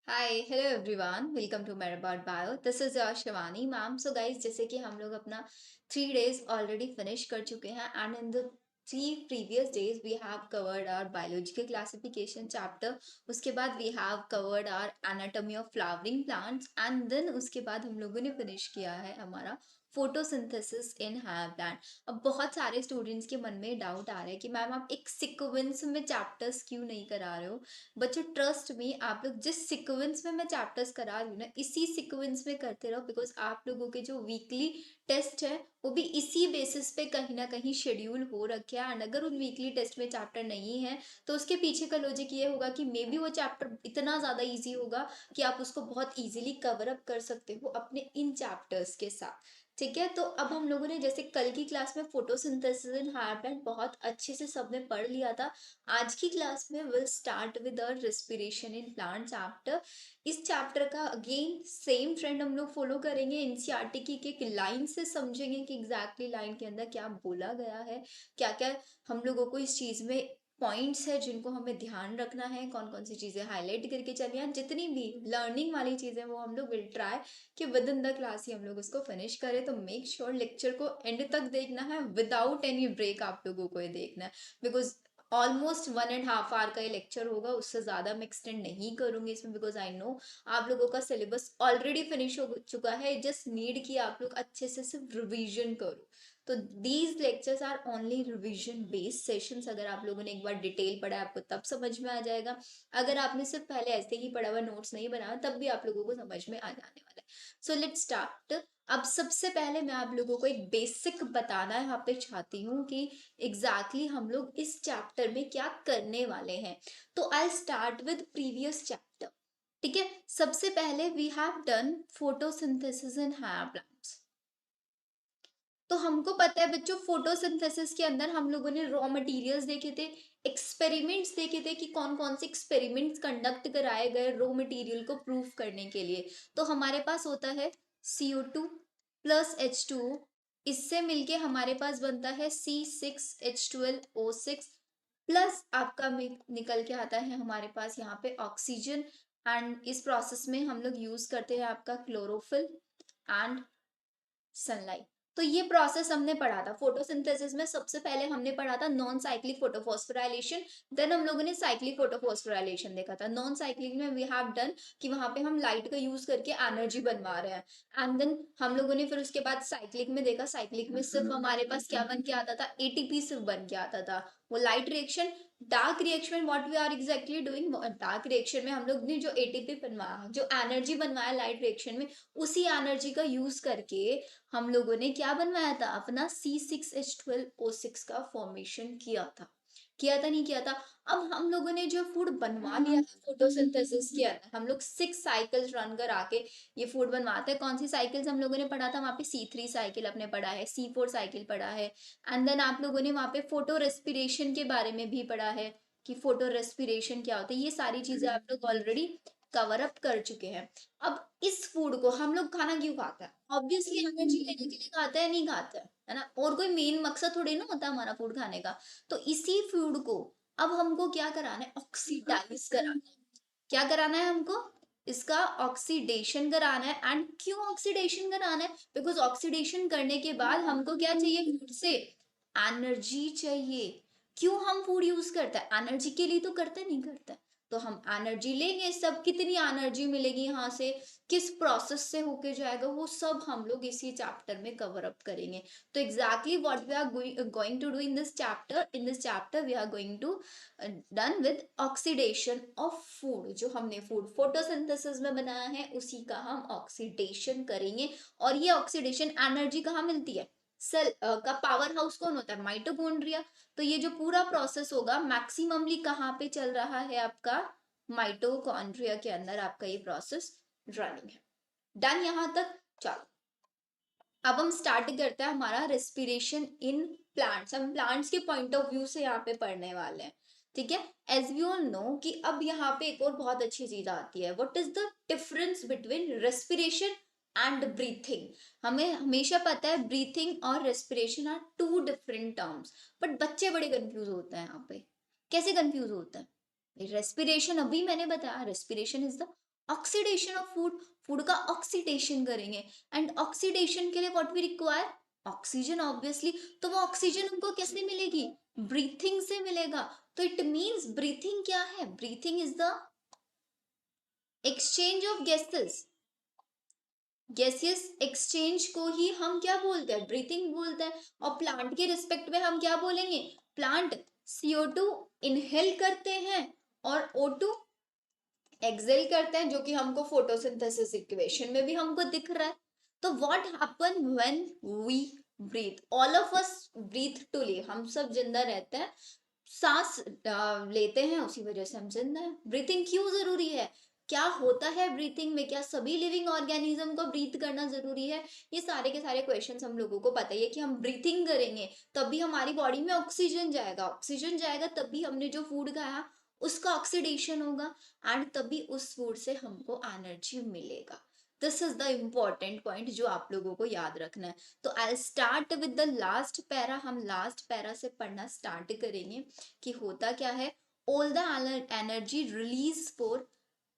Hi hello everyone welcome to मेराबॉट bio this is your Shivani ma'am. So guys, जैसे कि हम लोग अपना 3 days ऑलरेडी फिनिश कर चुके हैं and in the 3 previous days we have covered our biological classification chapter. उसके बाद we have covered our anatomy of flowering plants and then उसके बाद हम लोगों ने फिनिश किया है हमारा फोटोसिंथेसिस इन हायर प्लांट। अब बहुत सारे स्टूडेंट्स के मन में डाउट आ रहा है कि मैम आप एक सीक्वेंस में चैप्टर्स क्यों नहीं करा रहे हो। बच्चों ट्रस्ट में, आप लोग जिस सीक्वेंस में मैं चैप्टर्स करा रही हूँ ना, इसी सीक्वेंस में करते रहो, बिकॉज आप लोगों के जो वीकली टेस्ट है वो भी इसी बेसिस पे कहीं ना कहीं शेड्यूल हो रखे हैं। एंड अगर उन वीकली टेस्ट में चैप्टर नहीं है तो उसके पीछे का लॉजिक ये होगा कि मे बी वो चैप्टर इतना ज़्यादा ईजी होगा कि आप उसको बहुत ईजिली कवर अप कर सकते हो अपने इन चैप्टर्स के साथ। ठीक है, तो अब हम लोगों ने जैसे कल की क्लास में फोटोसिंथेसिस इन हायर प्लांट बहुत अच्छे से सबने पढ़ लिया था। आज की क्लास में will start with a respiration in plant chapter. इस चैप्टर का अगेन सेम ट्रेंड हम लोग फॉलो करेंगे। एनसीईआरटी की एक लाइन से समझेंगे कि एग्जैक्टली लाइन के अंदर क्या बोला गया है, क्या क्या हम लोगों को इस चीज में पॉइंट्स है जिनको हमें ध्यान रखना है, कौन कौन सी चीजें हाईलाइट करके चलिए। जितनी भी लर्निंग वाली चीजें वो हम लोग विल ट्राई कि विद इन द क्लास ही हम लोग उसको फिनिश करें। तो मेक श्योर लेक्चर को एंड तक देखना है, विदाउट एनी ब्रेक आप लोगों को ये देखना है, बिकॉज ऑलमोस्ट 1.5 आवर का ये लेक्चर होगा। उससे ज़्यादा मैं एक्सटेंड नहीं करूंगी इसमें, बिकॉज आई नो आप लोगों का सिलेबस ऑलरेडी फिनिश हो चुका है। जस्ट नीड कि आप लोग अच्छे से सिर्फ रिवीजन करो। तो these lectures are only revision based sessions. अगर आप लोगों ने एक बार डिटेल पढ़ा है आपको तब समझ में आ जाएगा। अगर आपने सिर्फ पहले ऐसे ही पढ़ा हुआ, नोट्स नहीं बनाया, तब भी आप लोगों को समझ में आ जाने वाला है। So let's start. अब सबसे पहले मैं आप लोगों को एक बेसिक बताना यहाँ पे चाहती हूँ कि एग्जैक्टली हम लोग इस चैप्टर में क्या करने वाले हैं। तो I start with previous chapter. ठीक है, सबसे पहले we have done photosynthesis in higher plants. तो हमको पता है बच्चों, फोटोसिंथेसिस के अंदर हम लोगों ने रॉ मटेरियल्स देखे थे, एक्सपेरिमेंट्स देखे थे कि कौन कौन से एक्सपेरिमेंट्स कंडक्ट कराए गए रॉ मटेरियल को प्रूफ करने के लिए। तो हमारे पास होता है CO2 प्लस H2O। इससे मिलके हमारे पास बनता है C6H12O6 प्लस आपका निकल के आता है हमारे पास यहाँ पे ऑक्सीजन। एंड इस प्रोसेस में हम लोग यूज करते हैं आपका क्लोरोफिल एंड सनलाइट। तो ये प्रोसेस हमने पढ़ा था फोटोसिंथेसिस में। सबसे पहले हमने पढ़ा था नॉन साइक्लिक फोटोफॉस्फोराइलेशन, देन हम लोगों ने साइक्लिक फोटोफॉस्फोराइलेशन देखा था। नॉन साइक्लिक में वी हैव डन कि वहां पे हम लाइट का यूज करके एनर्जी बनवा रहे हैं। एंड देन हम लोगों ने फिर उसके बाद साइक्लिक में देखा, साइक्लिक में सिर्फ हमारे पास क्या बन के आता था, ATP सिर्फ बन के आता था। वो light reaction, dark reaction, what we are exactly doing, dark reaction में हम लोग ने जो ATP बनवाया, जो एनर्जी बनवाया लाइट रिएक्शन में, उसी एनर्जी का यूज करके हम लोगों ने क्या बनवाया था, अपना C6H12O6 का फॉर्मेशन किया था नहीं किया था। अब हम लोगों ने जो फूड बनवा लिया है फोटोसिंथेसिस के अंदर, हम लोग 6 साइकिल्स रन करा के ये फूड बनवाते हैं। कौन सी साइकिल्स हम लोगों ने पढ़ा था, वहां पे C3 साइकिल अपने पढ़ा है, C4 साइकिल पढ़ा है। एंड देन आप लोगों ने वहां पे फोटो रेस्पिरेशन के बारे में भी पढ़ा है कि फोटो रेस्पिरेशन क्या होता है। ये सारी चीजें आप लोग ऑलरेडी कवर अप कर चुके हैं। अब इस फूड को हम लोग खाना क्यों खाते हैं, ऑब्वियसली एनर्जी लेने के लिए खाते हैं, नहीं खाते हैं, है ना। और कोई मेन मकसद थोड़ी ना होता है हमारा फूड खाने का। तो इसी फूड को अब हमको क्या कराना है, ऑक्सीडाइज कराना है। क्या कराना है हमको, इसका ऑक्सीडेशन कराना है। एंड क्यों ऑक्सीडेशन कराना है, बिकॉज ऑक्सीडेशन करने के बाद हमको क्या चाहिए, फूड से एनर्जी चाहिए। क्यों हम फूड यूज करते हैं, एनर्जी के लिए तो करते नहीं करते। तो हम एनर्जी लेंगे, सब कितनी एनर्जी मिलेगी यहाँ से, किस प्रोसेस से होके जाएगा, वो सब हम लोग इसी चैप्टर में कवर अप करेंगे। तो exactly what we are going to do in this chapter, we are going to done with oxidation of food. जो हमने फूड फोटोसिंथेसिस में बनाया है उसी का हम ऑक्सीडेशन करेंगे। और ये ऑक्सीडेशन एनर्जी कहाँ मिलती है, सेल का पावर हाउस कौन होता है, माइटोकॉन्ड्रिया। तो ये जो पूरा प्रोसेस होगा मैक्सिममली कहाँ पे चल रहा है, आपका माइटोकॉन्ड्रिया के अंदर आपका ये प्रोसेस रनिंग है। डन यहाँ तक, चलो अब हम स्टार्ट करते हैं हमारा रेस्पिरेशन इन प्लांट्स। हम प्लांट्स के पॉइंट ऑफ व्यू से यहाँ पे पढ़ने वाले हैं। ठीक है, एज वी ऑल नो कि अब यहाँ पे एक और बहुत अच्छी चीज आती है, what is the difference between respiration and breathing. हमें हमेशा पता है ब्रीथिंग और respiration are two different terms, but बच्चे बड़े कंफ्यूज होते हैं यहाँ पे। कैसे कंफ्यूज होते हैं, रेस्पिरेशन अभी मैंने बताया, respiration is the oxidation of food, food का ऑक्सीडेशन करेंगे, एंड ऑक्सीडेशन के लिए what we require, oxygen obviously. तो वो ऑक्सीजन हमको कैसे मिलेगी, ब्रीथिंग से मिलेगा। तो इट मीन्स ब्रीथिंग क्या है, breathing is the exchange of gases, gaseous exchange को ही हम क्या बोलते हैं, ब्रीथिंग बोलते हैं। और प्लांट के रिस्पेक्ट में हम क्या बोलेंगे, प्लांट CO2 इनहेल करते हैं और O2 एक्सेल करते हैं, जो कि हमको फोटोसिंथेसिस इक्वेशन में भी हमको दिख रहा है। तो what happen when we breathe, all of us breathe to live, हम सब जिंदा रहते हैं, सांस लेते हैं, उसी वजह से हम जिंदा हैं। ब्रीथिंग क्यों जरूरी है, क्या होता है ब्रीथिंग में, क्या सभी लिविंग ऑर्गेनिज्म को ब्रीथ करना जरूरी है, ये सारे के सारे क्वेश्चंस हम लोगों को पता ही है कि हम ब्रीथिंग करेंगे तभी हमारी बॉडी में ऑक्सीजन जाएगा, ऑक्सीजन जाएगा तभी हमने जो फूड खाया उसका ऑक्सीडेशन होगा, एंड तभी उस फूड से हमको एनर्जी मिलेगा। This is the important point जो आप लोगों को याद रखना है। तो I start with the last para, हम लास्ट पैरा से पढ़ना स्टार्ट करेंगे कि होता क्या है। All the energy release for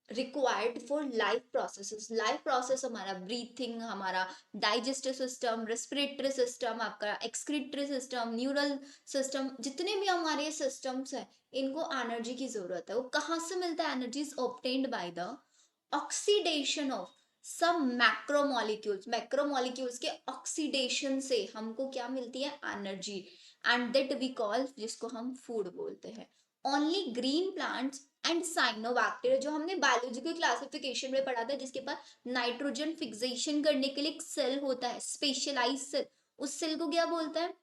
required for life processes, life process हमारा ब्रीथिंग, हमारा डाइजेस्टिव सिस्टम, रेस्पिरेटरी सिस्टम, आपका एक्सक्रीटरी सिस्टम, न्यूरल सिस्टम, जितने भी हमारे सिस्टम्स हैं इनको एनर्जी की जरूरत है। वो कहाँ से मिलता है, energy is obtained by the oxidation of सब मैक्रोमोलिक्यूल्स के ऑक्सीडेशन से हमको क्या मिलती है, energy, and that we call, जिसको हम फूड बोलते हैं। Only green plants and cyanobacteria, जो हमने बायोलॉजिकल क्लासिफिकेशन में पढ़ा था, जिसके पास नाइट्रोजन फिक्सेशन करने के लिए एक सेल होता है, स्पेशलाइज सेल, उस सेल को क्या बोलते हैं,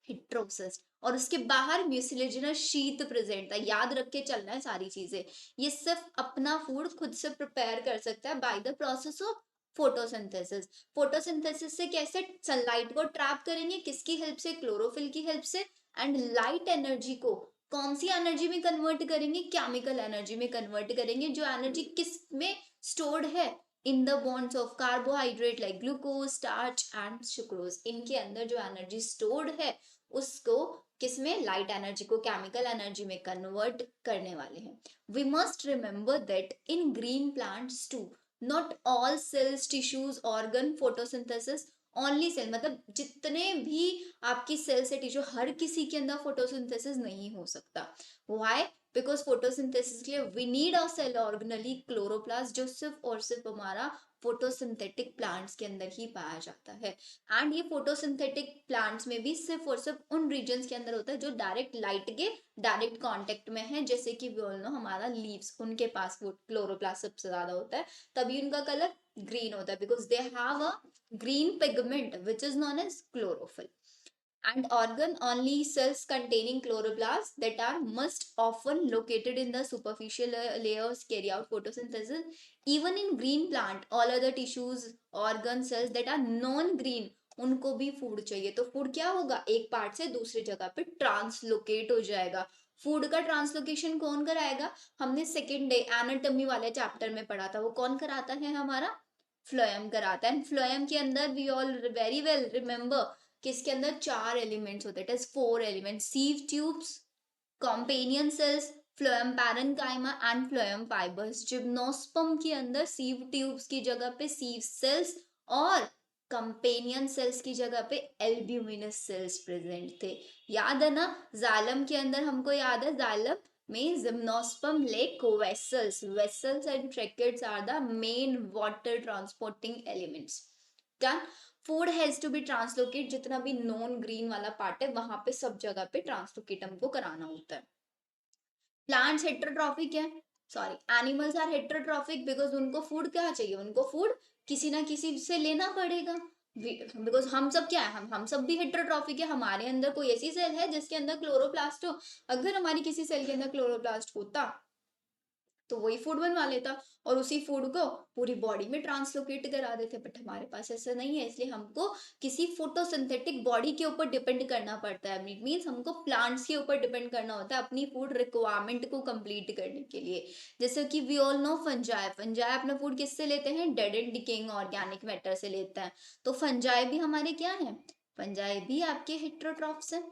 हिट्रोसिस्ट। और उसके बाहर म्यूसिलेजिनस शीट प्रेजेंट है, याद रख के चलना है सारी चीजें। ये सिर्फ अपना फूड खुद से प्रिपेयर कर सकता है by the process of photosynthesis. Photosynthesis से कैसे सनलाइट को ट्रैप करेंगे, किसकी हेल्प से, क्लोरोफिल की हेल्प से, एंड लाइट एनर्जी को कौन सी एनर्जी में कन्वर्ट करेंगे, केमिकल एनर्जी में कन्वर्ट करेंगे, जो एनर्जी किस में स्टोर्ड है, in the bonds of carbohydrate like glucose, starch and sucrose. इनके अंदर जो एनर्जी स्टोर्ड है उसको किसमें, लाइट एनर्जी को केमिकल एनर्जी में कन्वर्ट करने वाले हैं। We must remember that in green plants too not all cells, tissues, organ photosynthesis only cell, मतलब जितने भी आपकी सेल्स है, टिश्यू, हर किसी के अंदर फोटोसिंथेसिस नहीं हो सकता। व्हाई, बिकॉज फोटोसिंथेसिस के लिए we need a cell organelle chloroplast, जो सिर्फ और सिर्फ हमारा फोटोसिंथेटिक प्लांट्स के अंदर ही पाया जाता है। एंड ये फोटोसिंथेटिक प्लांट्स में भी सिर्फ और सिर्फ उन रीजन्स के अंदर होता है जो डायरेक्ट लाइट के डायरेक्ट कांटेक्ट में है, जैसे कि वी ऑल नो हमारा लीव्स, उनके पास वो क्लोरोप्लास्ट सबसे ज्यादा होता है, तभी उनका कलर ग्रीन होता है, because they have a green pigment which is known as chlorophyll. And organ only cells containing chloroplasts that are most often located in the superficial layers carry out photosynthesis. Even in green plant, all other tissues, organ cells that are non green, उनको भी food चाहिए। तो food क्या होगा, एक part से दूसरी जगह पे ट्रांसलोकेट हो जाएगा। फूड का ट्रांसलोकेशन कौन कराएगा, हमने सेकेंड डे एनाटॉमी वाले चैप्टर में पढ़ा था, वो कौन कराता है, हमारा फ्लोएम कराता है। एंड फ्लोएम के अंदर we all very well remember कि इसके अंदर 4 एलिमेंट्स होते हैं, it is 4 elements, sieve tubes, companion cells, phloem parenchyma and phloem fibres. Gymnosperm के अंदर सीव ट्यूब्स की जगह पे सीव सेल्स और कंपेनियन सेल्स की जगह पे एल्ब्यूमिनस सेल्स प्रेजेंट थे। याद है ना, जाइलम के अंदर हमको याद है, जाइलम में gymnosperm lack vessels, vessels and tracheids are the main water transporting elements. Done. Food has to be translocate, जितना भी नॉन ग्रीन वाला पार्ट है वहां पे सब जगह पे ट्रांसलोकेट हमको कराना होता है। प्लांट्स हेट्रोट्रॉफिक है, sorry animals are heterotrophic because उनको फूड क्या चाहिए, उनको फूड किसी ना किसी से लेना पड़ेगा। बिकॉज हम सब क्या है, हम सब भी हेट्रोट्रॉफिक है, हमारे अंदर कोई ऐसी सेल है जिसके अंदर क्लोरोप्लास्ट हो, अगर हमारी किसी सेल के अंदर क्लोरोप्लास्ट होता तो वही फूड बनवा लेता और उसी फूड को पूरी बॉडी में ट्रांसलोकेट करा देते, बट हमारे पास ऐसा नहीं है, इसलिए हमको किसी फोटोसिंथेटिक बॉडी के ऊपर डिपेंड करना पड़ता है। इट मीन्स हमको प्लांट्स के ऊपर डिपेंड करना होता है अपनी फूड रिक्वायरमेंट को कंप्लीट करने के लिए। जैसे कि we all know fungi, fungi अपना फूड किससे लेते हैं, dead and decaying organic matter से लेते हैं। तो फंजाई भी हमारे क्या है, फंजाई भी आपके हेट्रोट्रॉफ्स हैं।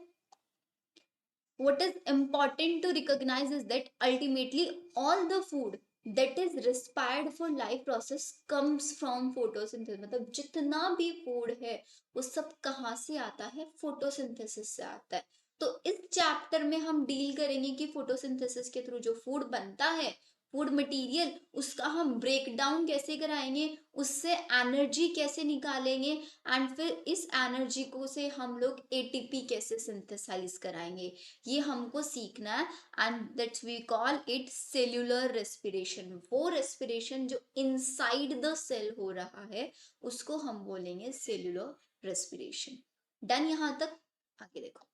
What is important to recognize is that ultimately all the food that is respired for life process comes from photosynthesis. मतलब जितना भी फूड है वो सब कहाँ से आता है, फोटोसिंथेसिस से आता है। तो इस चैप्टर में हम डील करेंगे कि फोटोसिंथेसिस के थ्रू जो फूड बनता है, फूड मटेरियल, उसका हम ब्रेक डाउन कैसे कराएंगे, उससे एनर्जी कैसे निकालेंगे, एंड फिर इस एनर्जी को से हम लोग एटीपी कैसे सिंथेसाइज कराएंगे, ये हमको सीखना है। And that's we call it cellular respiration. वो रेस्पिरेशन जो इनसाइड द सेल हो रहा है उसको हम बोलेंगे सेल्यूलर रेस्पिरेशन। डन यहां तक? आगे देखो।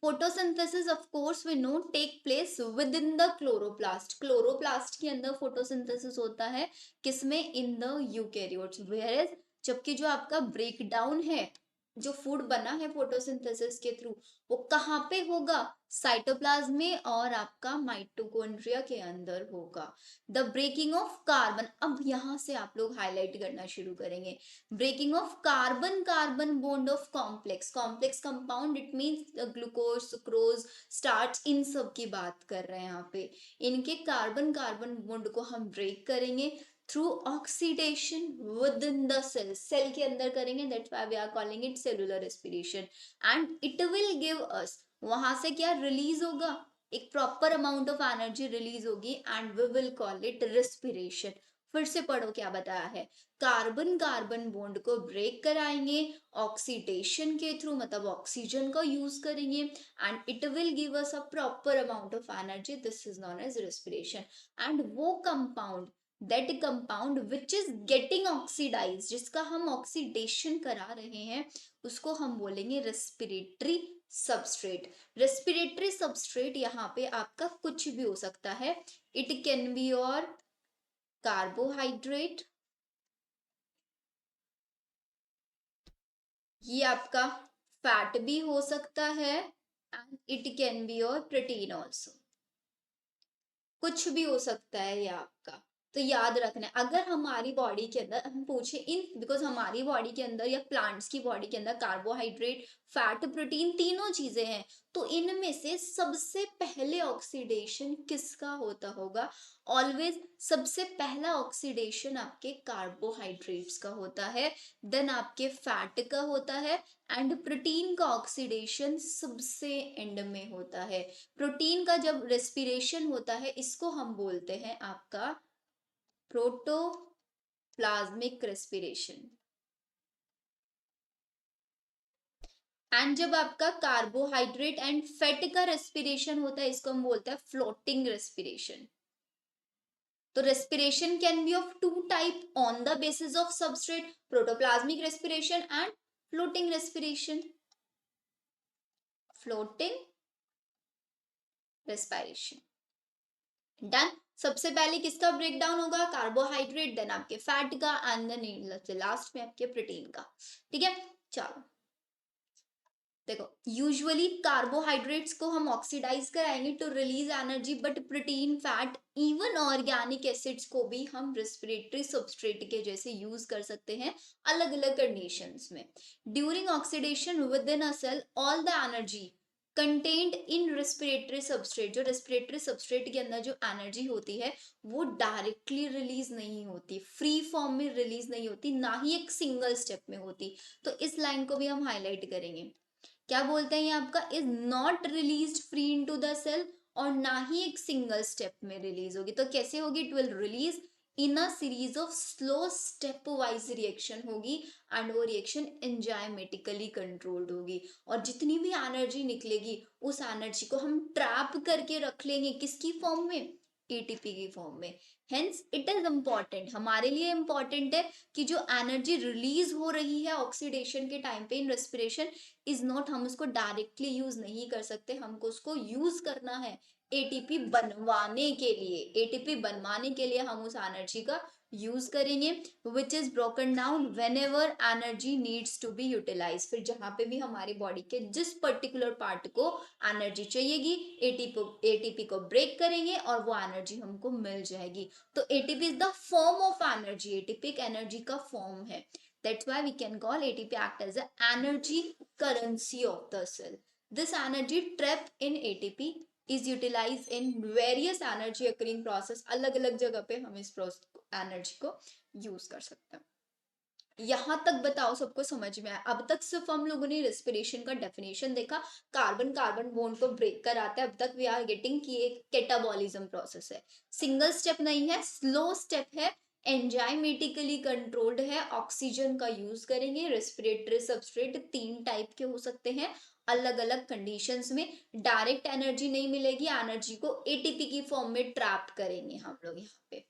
Photosynthesis of course we know take place with in the chloroplast. Chloroplast के अंदर फोटोसिंथेसिस होता है, किसमें? In the eukaryotes. वेयर जबकि जो आपका ब्रेक डाउन है, जो फूड बना है फोटोसिंथेसिस के थ्रू, वो कहाँ पे होगा? साइटोप्लाज्म में और आपका माइटोकॉन्ड्रिया के अंदर होगा। द ब्रेकिंग ऑफ कार्बन, अब यहां से आप लोग हाईलाइट करना शुरू करेंगे। Breaking of carbon carbon bond of complex, complex compound, it means glucose, sucrose, starch, इन सब की बात कर रहे हैं यहाँ पे। इनके कार्बन कार्बन बॉन्ड को हम ब्रेक करेंगे through oxidation with in the cell, cell के अंदर करेंगे। That's why we are calling it cellular respiration. And it will give us, वहां से क्या रिलीज होगा? एक proper amount of energy release होगी and we will call it respiration. फिर से पढ़ो क्या बताया है। कार्बन कार्बन बॉन्ड को ब्रेक कराएंगे ऑक्सीडेशन के थ्रू, मतलब ऑक्सीजन का यूज करेंगे, and it will give us a proper amount of energy. This is known as respiration. And वो compound, that compound which is getting oxidise, जिसका हम oxidation करा रहे हैं, उसको हम बोलेंगे रेस्पिरेटरी सबस्ट्रेट। रेस्पिरेटरी सबस्ट्रेट यहाँ पे आपका कुछ भी हो सकता है। It can be your carbohydrate, ये आपका फैट भी हो सकता है, and it can be your protein also. कुछ भी हो सकता है ये आपका। तो याद रखना है, अगर हमारी बॉडी के अंदर हम पूछे इन, बिकॉज हमारी बॉडी के अंदर या प्लांट्स की बॉडी के अंदर कार्बोहाइड्रेट, फैट, प्रोटीन तीनों चीजें हैं, तो इनमें से सबसे पहले ऑक्सीडेशन किसका होता होगा? ऑलवेज सबसे पहला ऑक्सीडेशन आपके कार्बोहाइड्रेट्स का होता है, देन आपके फैट का होता है, एंड प्रोटीन का ऑक्सीडेशन सबसे एंड में होता है। प्रोटीन का जब रेस्पिरेशन होता है, इसको हम बोलते हैं आपका प्रोटोप्लाज्मिक रेस्पिरेशन। एंड जब आपका कार्बोहाइड्रेट एंड फैट का रेस्पिरेशन होता है, इसको हम बोलते हैं फ्लोटिंग रेस्पिरेशन। तो respiration can be of two type on the basis of substrate, protoplasmic respiration and floating respiration. Floating respiration. Done. सबसे पहले किसका ब्रेकडाउन होगा? कार्बोहाइड्रेट, देन आपके फैट का, एंड देन लास्ट में आपके प्रोटीन का। ठीक है, चलो देखो, यूजुअली कार्बोहाइड्रेट्स को हम ऑक्सीडाइज कराएंगे to release energy, but protein, fat, even organic acids को भी हम रेस्पिरेटरी सबस्ट्रेट के जैसे यूज कर सकते हैं अलग अलग कंडीशंस में। During oxidation with in a cell, all the energy contained in respiratory substrate, जो रेस्पिरेटरी सबस्ट्रेट के अंदर जो एनर्जी होती है वो डायरेक्टली रिलीज नहीं होती, फ्री फॉर्म में रिलीज नहीं होती, ना ही एक सिंगल स्टेप में होती। तो इस लाइन को भी हम हाईलाइट करेंगे। क्या बोलते हैं ये आपका? Is not release free into the cell, और ना ही एक सिंगल स्टेप में रिलीज होगी। तो कैसे होगी? It will release in a series of slow step wise reaction होगी, एंड वो रिएक्शन एंजाइमेटिकली कंट्रोल्ड होगी। और जितनी भी एनर्जी निकलेगी उस एनर्जी को हम ट्रैप करके रख लेंगे, किसकी फॉर्म में? एटीपी की फॉर्म में। हेंस इट इज इम्पॉर्टेंट, हमारे लिए इम्पॉर्टेंट है कि जो एनर्जी रिलीज हो रही है ऑक्सीडेशन के टाइम पे इन रेस्पिरेशन इज नॉट, हम उसको डायरेक्टली यूज नहीं कर सकते, हमको उसको यूज करना है एटीपी बनवाने के लिए। एटीपी बनवाने के लिए हम उस एनर्जी का यूज करेंगे, which is broken down whenever energy needs to be utilise. फिर जहां पे भी हमारी बॉडी के जिस पर्टिकुलर पार्ट को एनर्जी चाहिएगी, एटीपी को ब्रेक करेंगे और वो एनर्जी हमको मिल जाएगी। तो ATP is the form of energy, ATP एक एनर्जी का फॉर्म है। That's why we can call ATP act as an energy currency of the cell. This energy trap in ATP is utilise in various energy occurring process, अलग अलग जगह पे हम इस energy को यूज कर सकते हैं। यहां तक बताओ सबको समझ में आया? अब तक सिर्फ हम लोगों ने रेस्पिरेशन का डेफिनेशन देखा, कार्बन कार्बन बॉन्ड को ब्रेक कर आता है। अब तक वी आर गेटिंग कि एक कैटाबॉलिज्म प्रोसेस है, सिंगल स्टेप नहीं है, स्लो स्टेप है, एंजाइमेटिकली कंट्रोल्ड है। ऑक्सीजन का यूज करेंगे, रेस्पिरेटरी सबस्ट्रेट 3 टाइप के हो सकते हैं अलग अलग कंडीशंस में। डायरेक्ट एनर्जी नहीं मिलेगी, एनर्जी को एटीपी की फॉर्म में ट्रैप करेंगे हम लोग यहाँ पे।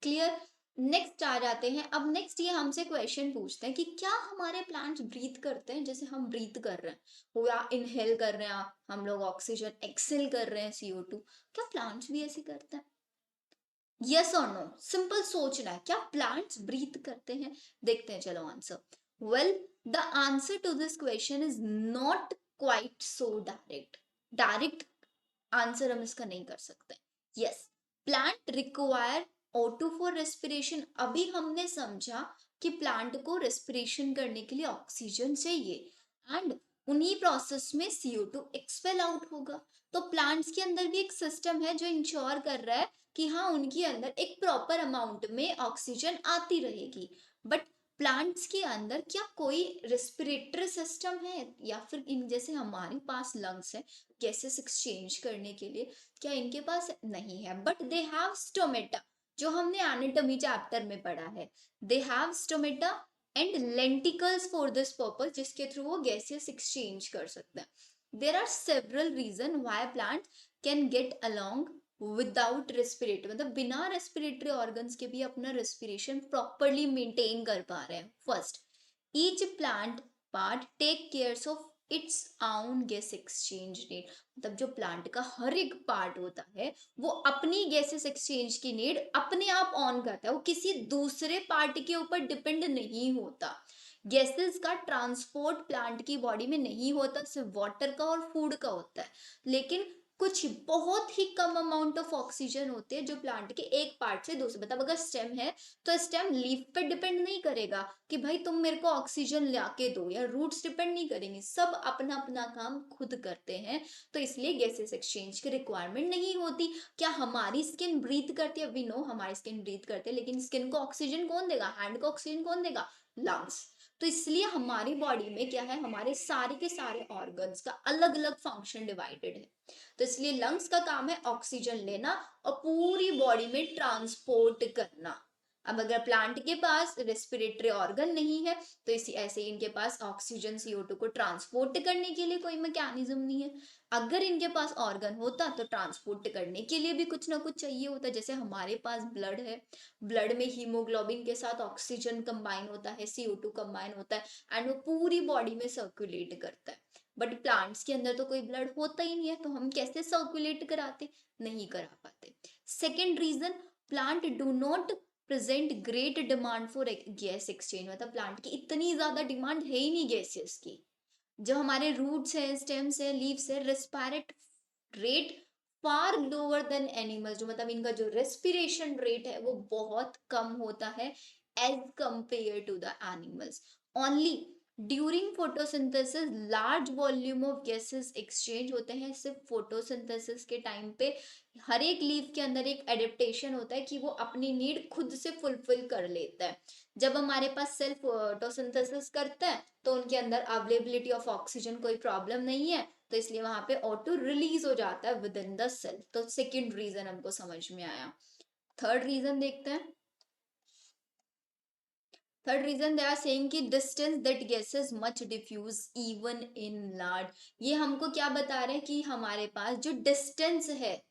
क्लियर? नेक्स्ट आ जाते हैं। अब नेक्स्ट ये हमसे क्वेश्चन पूछते हैं कि क्या हमारे प्लांट्स ब्रीथ करते हैं जैसे हम ब्रीथ कर रहे हैं, या इनहेल कर रहे हैं हम लोग ऑक्सीजन, एक्सेल कर रहे हैं CO2, क्या प्लांट्स भी ऐसे करते हैं? यस और नो, सिंपल सोचना है, क्या प्लांट्स ब्रीथ करते हैं? देखते हैं, चलो answer. Well, the answer to this question is not quite so direct. Direct answer हम इसका नहीं कर सकते। Yes, plant require O2 for respiration. अभी हमने समझा कि प्लांट को रेस्पिरेशन करने के लिए ऑक्सीजन चाहिए, एंड उन्हीं प्रोसेस में CO2 एक्सपेल आउट होगा। तो प्लांट्स के अंदर भी एक सिस्टम है जो इंश्योर कर रहा है कि हाँ, उनके अंदर एक प्रॉपर अमाउंट में ऑक्सीजन आती रहेगी। बट प्लांट्स के अंदर क्या कोई रेस्पिरेटरी सिस्टम है, या फिर इन जैसे हमारे पास लंग्स है गैसेस एक्सचेंज करने के लिए, क्या इनके पास नहीं है? बट दे हैव स्टोमेटा, जो हमने एनाटॉमी चैप्टर में पढ़ा है। They have stomata and lenticels for this purpose, जिसके थ्रू वो गैसेस एक्सचेंज कर सकते हैं। There are several reason why plant can get along without respiratory, मतलब बिना रेस्पिरेटरी ऑर्गन्स के भी अपना रेस्पिरेशन प्रॉपरली मेंटेन कर पा रहे हैं। First, each plant part take cares of its own gas exchange rate, मतलब जो प्लांट का हर एक पार्ट होता है वो अपनी गैसेस एक्सचेंज की नीड अपने आप ऑन करता है, वो किसी दूसरे पार्ट के ऊपर डिपेंड नहीं होता। गैसेस का ट्रांसपोर्ट प्लांट की बॉडी में नहीं होता, सिर्फ वाटर का और फूड का होता है। लेकिन कुछ बहुत ही कम अमाउंट ऑफ ऑक्सीजन होते हैं जो प्लांट के एक पार्ट से दूसरे, मतलब अगर स्टेम है तो स्टेम लीफ पे डिपेंड नहीं करेगा कि भाई तुम मेरे को ऑक्सीजन लाके दो, या रूट्स डिपेंड नहीं करेंगे, सब अपना अपना काम खुद करते हैं। तो इसलिए गैसेस एक्सचेंज की रिक्वायरमेंट नहीं होती। क्या हमारी स्किन ब्रीथ करती है? वी नो हमारी स्किन ब्रीथ करती है, लेकिन स्किन को ऑक्सीजन कौन देगा? हैंड को ऑक्सीजन कौन देगा? लंग्स। तो इसलिए हमारी बॉडी में क्या है, हमारे सारे के सारे ऑर्गन्स का अलग अलग फंक्शन डिवाइडेड है। तो इसलिए लंग्स का काम है ऑक्सीजन लेना और पूरी बॉडी में ट्रांसपोर्ट करना। अब अगर प्लांट के पास रेस्पिरेटरी ऑर्गन नहीं है तो इसी ऐसे ही इनके पास ऑक्सीजन CO2 को ट्रांसपोर्ट करने के लिए कोई मैकेनिज्म नहीं है। अगर इनके पास ऑर्गन होता तो ट्रांसपोर्ट करने के लिए भी कुछ ना कुछ चाहिए होता। जैसे हमारे पास ब्लड है, ब्लड में हीमोग्लोबिन के साथ ऑक्सीजन कंबाइन होता है, CO2 कंबाइन होता है एंड वो पूरी बॉडी में सर्कुलेट करता है। बट प्लांट्स के अंदर तो कोई ब्लड होता ही नहीं है, तो हम कैसे सर्कुलेट कराते? नहीं करा पाते। Second reason, plant do not present great demand for gas exchange, मतलब प्लांट की इतनी ज्यादा डिमांड है ही नहीं गैसेस की। जो हमारे रूट्स हैं, स्टेम्स हैं, लीव्स है, रेस्पिरेट रेट फार लोअर देन एनिमल्स, जो मतलब इनका जो रेस्पिरेशन रेट है वो बहुत कम होता है as compare to the animals. Only during photosynthesis large volume of gases exchange होते हैं। सिर्फ फोटोसिंथेसिस के टाइम पे हर एक लीफ के अंदर एक एडेप्टेशन होता है कि वो अपनी नीड खुद से फुलफिल कर लेता है। जब हमारे पास सेल्फ फोटोसिंथेसिस करता है तो उनके अंदर अवेलेबिलिटी ऑफ ऑक्सीजन कोई प्रॉब्लम नहीं है, तो इसलिए वहां पे ऑटो रिलीज हो जाता है विद इन द सेल। तो सेकेंड रीजन हमको समझ में आया। थर्ड रीजन देखते हैं। Third reason they are saying कि distance that gases much diffuse even in large. ये हमको क्या बता रहे हैं कि हमारे पास जो डिस्टेंस है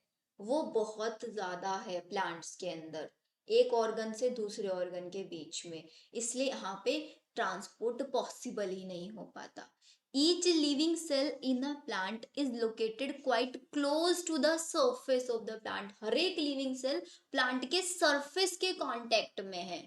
वो बहुत ज्यादा है प्लांट्स के अंदर, एक ऑर्गन से दूसरे ऑर्गन के बीच में, इसलिए यहाँ पे ट्रांसपोर्ट पॉसिबल ही नहीं हो पाता। Each living cell in a plant is located quite close to the surface of the plant. हर एक लिविंग सेल प्लांट के सरफेस के कांटेक्ट में है,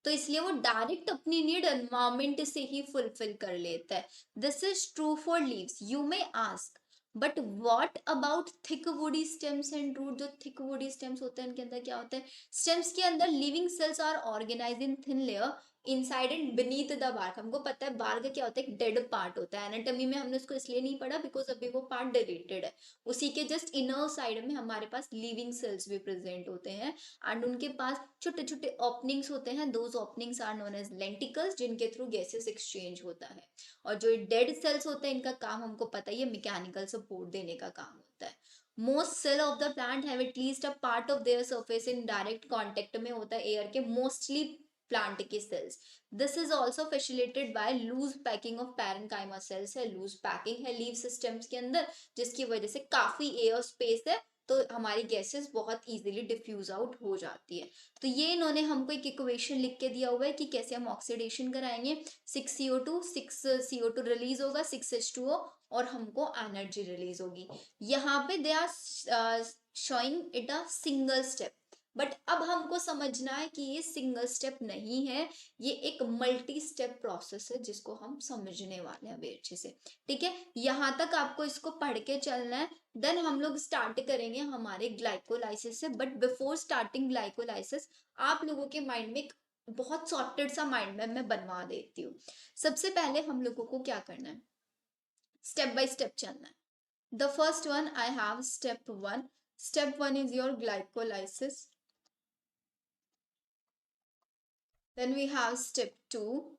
तो इसलिए वो डायरेक्ट अपनी नीड एनवायरमेंट से ही फुलफिल कर लेता है। This is true for leaves. You may ask, but what about thick woody stems and root? जो थिक वुडी स्टेम्स होते हैं उनके अंदर क्या होता है? स्टेम्स के अंदर living cells are organise in thin layer inside and beneath the bark. हमको पता है बार्क क्या होता है, एक डेड पार्ट होता है। एनाटॉमी में हमने उसको इसलिए नहीं पढ़ा बिकॉज अभी वो पार्ट डिलीटेड है। उसी के जस्ट इनर साइड में हमारे पास लिविंग सेल्स भी प्रेजेंट होते हैं एंड उनके पास छोटे छोटे ओपनिंग्स होते हैं। Those openings are known as lenticels, जिनके थ्रू गैसेस एक्सचेंज होता है। और जो डेड सेल्स होते हैं, इनका काम हमको पता ही है, मैकेनिकल सपोर्ट देने का काम होता है। Most cell of the plant have at least a part of their surface in direct contact में होता है एयर के, मोस्टली प्लांट के cells. This is also facilitated by loose packing of parenchyma cells है। लूज पैकिंग है leave systems के अंदर, जिसकी वजह से काफी एयर स्पेस है, तो हमारी गैसेस बहुत इजीली डिफ्यूज आउट हो जाती है। तो ये इन्होंने हमको एक इक्वेशन लिख के दिया हुआ है कि कैसे हम ऑक्सीडेशन कराएंगे। 6CO2, 6CO2 रिलीज होगा, 6H2O, और हमको एनर्जी रिलीज होगी। यहाँ पे they are showing it a single step, but अब हमको समझना है कि ये सिंगल स्टेप नहीं है, ये एक मल्टी स्टेप प्रोसेस है, जिसको हम समझने वाले हैं अभी अच्छे से। ठीक है, यहां तक आपको इसको पढ़ के चलना है। देन हम लोग स्टार्ट करेंगे हमारे ग्लाइकोलाइसिस से। बट बिफोर स्टार्टिंग ग्लाइकोलाइसिस, आप लोगों के माइंड में एक बहुत सॉर्टेड सा माइंड मैप मैं बनवा देती हूँ। सबसे पहले हम लोगों को क्या करना है, स्टेप बाय स्टेप चलना है। The first one I have step one. Step one is your glycolysis. Then we have step 2.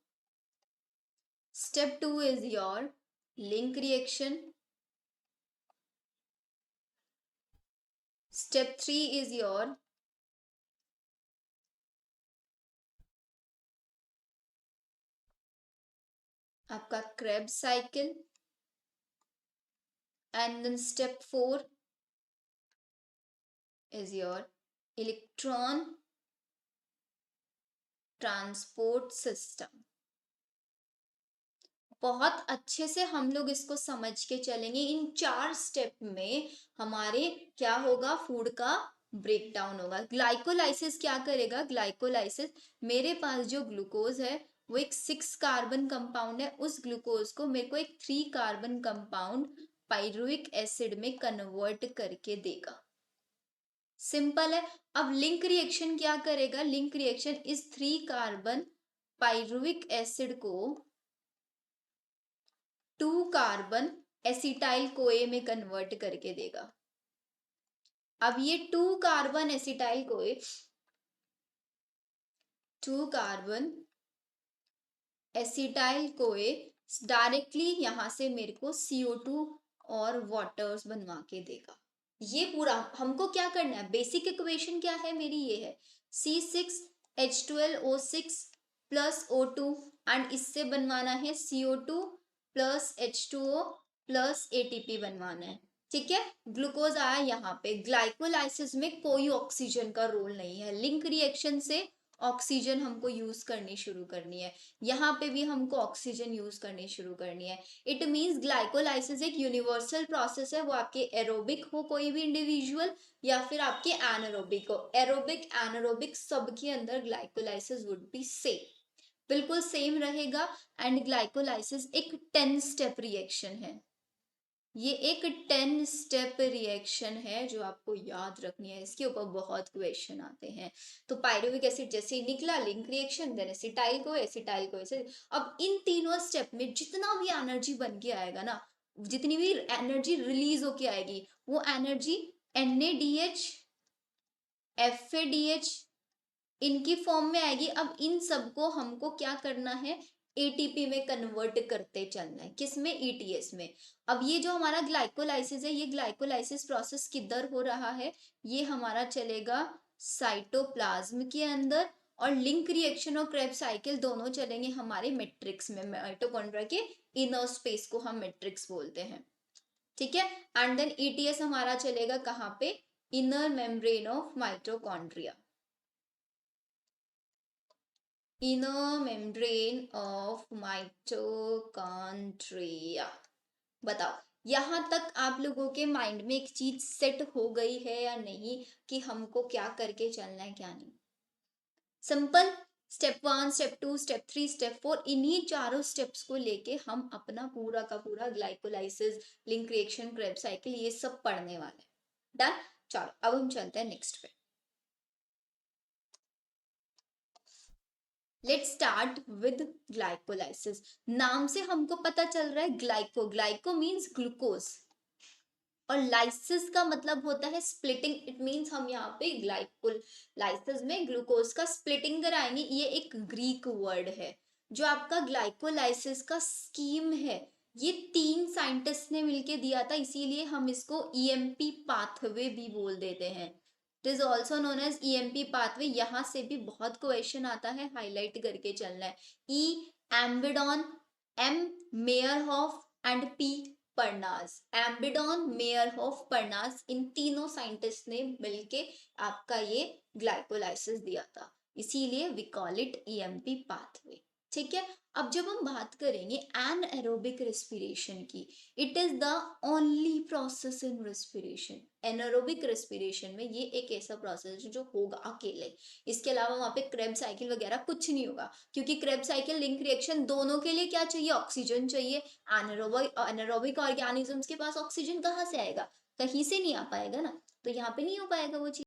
Step 2 is your link reaction. Step 3 is your आपका Krebs cycle. And then step 4 is your electron transport system. बहुत अच्छे से हम लोग इसको समझ के चलेंगे। इन 4 स्टेप में हमारे क्या होगा, फूड का ब्रेक डाउन होगा। ग्लाइकोलाइसिस क्या करेगा, ग्लाइकोलाइसिस, मेरे पास जो ग्लूकोज है वो एक 6 कार्बन कंपाउंड है, उस ग्लूकोज को मेरे को एक 3 कार्बन कंपाउंड पाइरुविक एसिड में कन्वर्ट करके देगा। सिंपल है। अब लिंक रिएक्शन क्या करेगा, लिंक रिएक्शन इस 3 कार्बन पाइरुविक एसिड को 2 कार्बन एसिटाइल कोए में कन्वर्ट करके देगा। अब ये 2 carbon acetyl CoA, 2 carbon acetyl CoA directly यहां से मेरे को CO2 और वाटर्स बनवा के देगा। ये पूरा हमको क्या करना है, बेसिक इक्वेशन क्या है मेरी, ये है C6H12O6 प्लस O2 एंड इससे बनवाना है CO2 plus H2O plus ATP बनवाना है। ठीक है, ग्लूकोज आया यहाँ पे। ग्लाइकोलाइसिस में कोई ऑक्सीजन का रोल नहीं है, लिंक रिएक्शन से ऑक्सीजन हमको यूज करनी शुरू करनी है, यहाँ पे भी हमको ऑक्सीजन यूज करनी शुरू करनी है। इट मीन्स ग्लाइकोलाइसिस एक यूनिवर्सल प्रोसेस है, वो आपके एरोबिक हो कोई भी इंडिविजुअल या फिर आपके एनारोबिक हो, एरोबिक एनारोबिक सबके अंदर ग्लाइकोलाइसिस वुड बी सेम, बिल्कुल सेम रहेगा। एंड ग्लाइकोलाइसिस एक 10 स्टेप रिएक्शन है, ये एक 10 स्टेप रिएक्शन है जो आपको याद रखनी है, इसके ऊपर बहुत क्वेश्चन आते हैं। तो पायरुविक एसिड जैसे ही निकला, लिंक रिएक्शन, देन एसिटाइल को एसिड। अब इन तीनों स्टेप में जितना भी एनर्जी बन के आएगा ना, जितनी भी एनर्जी रिलीज होके आएगी, वो एनर्जी NADH FADH इनकी फॉर्म में आएगी। अब इन सबको हमको क्या करना है, ATP में कन्वर्ट करते चलना है, किसमें, ETS में। अब ये जो हमारा ग्लाइकोलाइसिस है, ये ग्लाइकोलाइसिस प्रोसेस किधर हो रहा है, ये हमारा चलेगा साइटोप्लाज्म के अंदर, और लिंक रिएक्शन और क्रेब्स साइकिल दोनों चलेंगे हमारे मैट्रिक्स में, माइटोकॉन्ड्रिया के इनर स्पेस को हम मैट्रिक्स बोलते हैं। ठीक है, एंड देन ETS हमारा चलेगा कहाँ पे, inner membrane of mitochondria, inner membrane of mitochondria. बताओ, यहां तक आप लोगों के माइंड में एक चीज सेट हो गई है या नहीं, कि हमको क्या करके चलना है क्या नहीं। Simple, step 1 step 2 step 3 step 4, इन्हीं चारों स्टेप्स को लेके हम अपना पूरा का पूरा glycolysis, link reaction, Krebs cycle, ये सब पढ़ने वाले हैं। डन, चलो अब हम चलते हैं नेक्स्ट पे। Let's start with glycolysis. नाम से हमको पता चल रहा है ग्लाइको, ग्लाइको मीन्स ग्लूकोज और लाइसिस का मतलब होता है स्प्लिटिंग। इट मीन्स हम यहाँ पे ग्लाइकोलाइसिस में ग्लूकोज का स्प्लिटिंग कराएंगे। ये एक ग्रीक वर्ड है। जो आपका ग्लाइकोलाइसिस का स्कीम है, ये 3 साइंटिस्ट ने मिलके दिया था, इसीलिए हम इसको ईएमपी पाथवे भी बोल देते हैं। It is also known as EMP pathway. यहाँ से भी बहुत क्वेश्चन आता है, हाईलाइट करके चलना है। E Embden, M Meyerhof and P Parnas. Embden, Meyerhof, Parnas, इन तीनों साइंटिस्ट ने मिलके आपका ये ग्लाइकोलाइसिस दिया था, इसीलिए we call it EMP pathway. ठीक है। अब जब हम बात करेंगे एनाएरोबिक रेस्पिरेशन की, it is the only process in respiration. Anaerobic respiration में ये एक ऐसा प्रोसेस है जो होगा अकेले, इसके अलावा वहां पे क्रेब्स साइकिल वगैरह कुछ नहीं होगा, क्योंकि क्रेब्स साइकिल लिंक रिएक्शन दोनों के लिए क्या चाहिए, ऑक्सीजन चाहिए। एनारोबिक ऑर्गेनिजम्स के पास ऑक्सीजन कहाँ से आएगा, कहीं से नहीं आ पाएगा ना, तो यहाँ पे नहीं हो पाएगा वो चीज।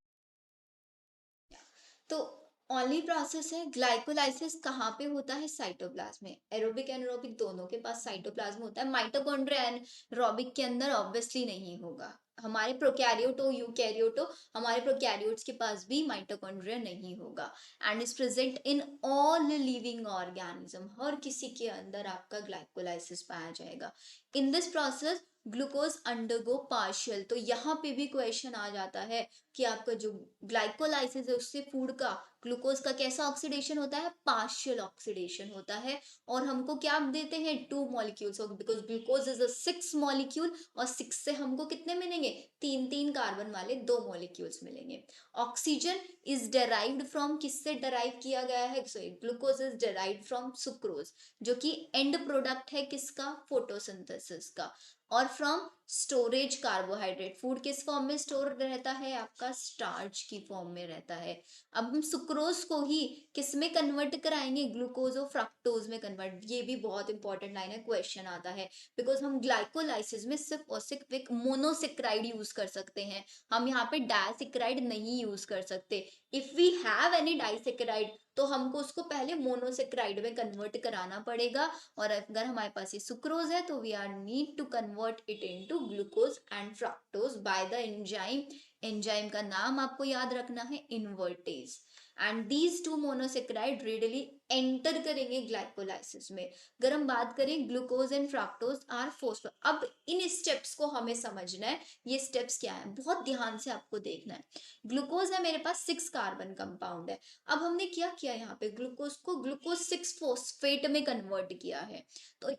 तो ओनली प्रोसेस है। ग्लाइकोलाइसिस कहाँ पे होता है, साइटोप्लाज्म में। एरोबिक एनारोबिक दोनों के पास साइटोप्लाज्म होता है। माइटोकॉन्ड्रिया एनारोबिक के अंदर ऑब्वियसली नहीं होगा। हमारे प्रोकैरियोट हो यूकैरियोट हो, हमारे प्रोकैरियोट्स के पास भी माइटोकॉन्ड्रिया नहीं होगा। And is present in all living organism. हर किसी के अंदर आपका ग्लाइकोलाइसिस पाया जाएगा। In this process glucose undergo partial. तो यहाँ पे भी क्वेश्चन आ जाता है कि आपका जो ग्लाइकोलाइसिस है उससे फूड का, ग्लूकोज का कैसा ऑक्सीडेशन होता है, पार्शियल ऑक्सीडेशन होता है। और हमको क्या देते हैं, 2 molecules, because glucose is a 6 molecule, और 6 से हमको कितने मिलेंगे, 3 कार्बन वाले 2 मॉलिक्यूल्स मिलेंगे। ऑक्सीजन इज डेराइव्ड फ्रॉम, किससे डेराइव किया गया है, sorry, glucose is derived from sucrose, जो कि एंड प्रोडक्ट है किसका, फोटोसिंथेसिस का। और फ्रॉम स्टोरेज कार्बोहाइड्रेट, फूड किस फॉर्म में स्टोर रहता है, आपका स्टार्च की फॉर्म में रहता है। अब हम सुक्रोज को ही किस में कन्वर्ट कराएंगे, ग्लूकोज और फ्रक्टोज में कन्वर्ट। ये भी बहुत इंपॉर्टेंट लाइन है, क्वेश्चन आता है, बिकॉज हम ग्लाइकोलाइसिस में सिर्फ और सिर्फ एक मोनोसेक्राइड यूज कर सकते हैं, हम यहाँ पे डायसेक्राइड नहीं यूज कर सकते। If we have any disaccharide तो हमको उसको पहले मोनोसेक्राइड में कन्वर्ट कराना पड़ेगा। और अगर हमारे पास ये सुक्रोज है तो we are need to convert it into glucose and fructose by the enzyme. Enzyme का नाम आपको याद रखना है, invertase. And these 2 monosaccharide readily enter करेंगे ग्लाइकोलाइसिस में। अगर हम बात करें, glucose and fructose are phosphate. अब इन स्टेप्स को हमें समझना है, ये स्टेप्स क्या है, बहुत ध्यान से आपको देखना है। ग्लूकोज है मेरे पास, 6 कार्बन कंपाउंड है। अब हमने क्या किया, यहाँ पे ग्लूकोज को ग्लूकोज 6 फोस्फेट में कन्वर्ट किया है। तो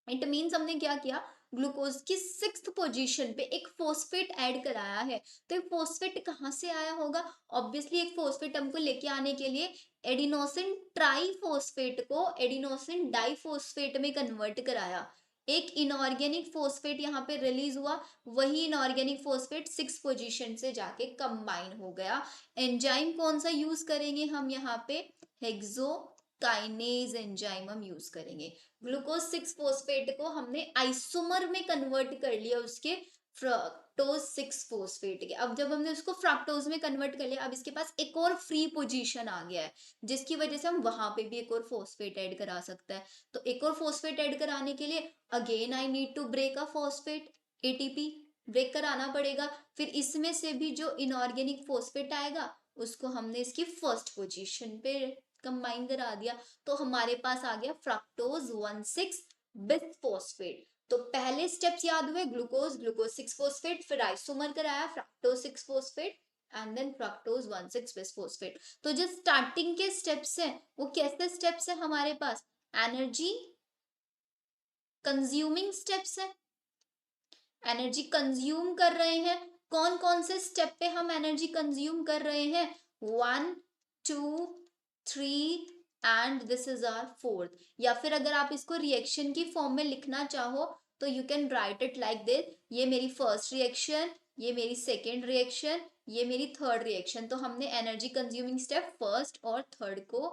इट मीन्स हमने क्या किया, ग्लूकोज की 6th पोजीशन पे एक फोस्फेट ऐड कराया है। तो एक फोस्फेट कहाँ से आया होगा, ऑब्वियसली एक फोस्फेट हमको लेके आने के लिए एडिनोसिन ट्राइफॉस्फेट को एडिनोसिन डाइफॉस्फेट में कन्वर्ट कराया। एक इनऑर्गेनिक फोस्फेट यहाँ पे रिलीज हुआ, वही इनऑर्गेनिक फोस्फेट 6 पोजीशन से जाके कंबाइन हो गया। एंजाइम कौन सा यूज करेंगे हम यहाँ पे, हेक्सोकाइनेज एंजाइम हम यूज करेंगे। ग्लूकोज 6 फोस्फेट को हमने आइसोमर में कन्वर्ट कर लिया उसके फ्रक्टोज 6 फोस्फेट के। अब जब हमने उसको फ्रक्टोज में कन्वर्ट कर लिया, अब इसके पास एक और फ्री पोजीशन आ गया है, जिसकी वजह से हम वहां पे भी एक और फोस्फेट ऐड करा सकता है। तो एक और फोस्फेट ऐड कराने के लिए again I need to break a phosphate, ATP break कराना पड़ेगा। फिर इसमें से भी जो इनऑर्गेनिक फोस्फेट आएगा उसको हमने इसकी फर्स्ट पोजीशन पे कंबाइन करा दिया। तो हमारे पास आ गया फ्रक्टोज 1,6 बिसफॉस्फेट। तो पहले स्टेप्स याद हुए, ग्लूकोज, ग्लूकोज 6 फोस्फेट, फिर आइसोमर कराया fructose 6 phosphate and then fructose 1,6 bisphosphate. तो जो स्टार्टिंग के स्टेप्स हैं वो कैसे स्टेप्स हैं हमारे पास, एनर्जी कंज्यूमिंग स्टेप्स है, एनर्जी कंज्यूम कर रहे हैं। कौन कौन से स्टेप पे हम एनर्जी कंज्यूम कर रहे हैं, 1 2 3 and this is our 4th। या फिर अगर आप इसको रिएक्शन की फॉर्म में लिखना चाहो तो you can write it like this, ये मेरी फर्स्ट रिएक्शन, ये मेरी सेकेंड रिएक्शन, ये मेरी थर्ड रिएक्शन। तो हमने एनर्जी कंज्यूमिंग स्टेप फर्स्ट और थर्ड को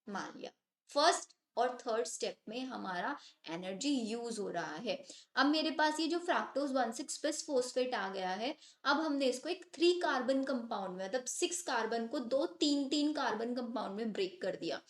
मान लिया। फर्स्ट और थर्ड स्टेप में हमारा एनर्जी यूज हो रहा है। अब मेरे पास ये जो फ्रैक्टोज 1,6 बिस फोस्फेट आ गया है, अब हमने इसको एक 3 कार्बन कंपाउंड में, मतलब 6 कार्बन को दो तीन तीन कार्बन कंपाउंड में ब्रेक कर दिया।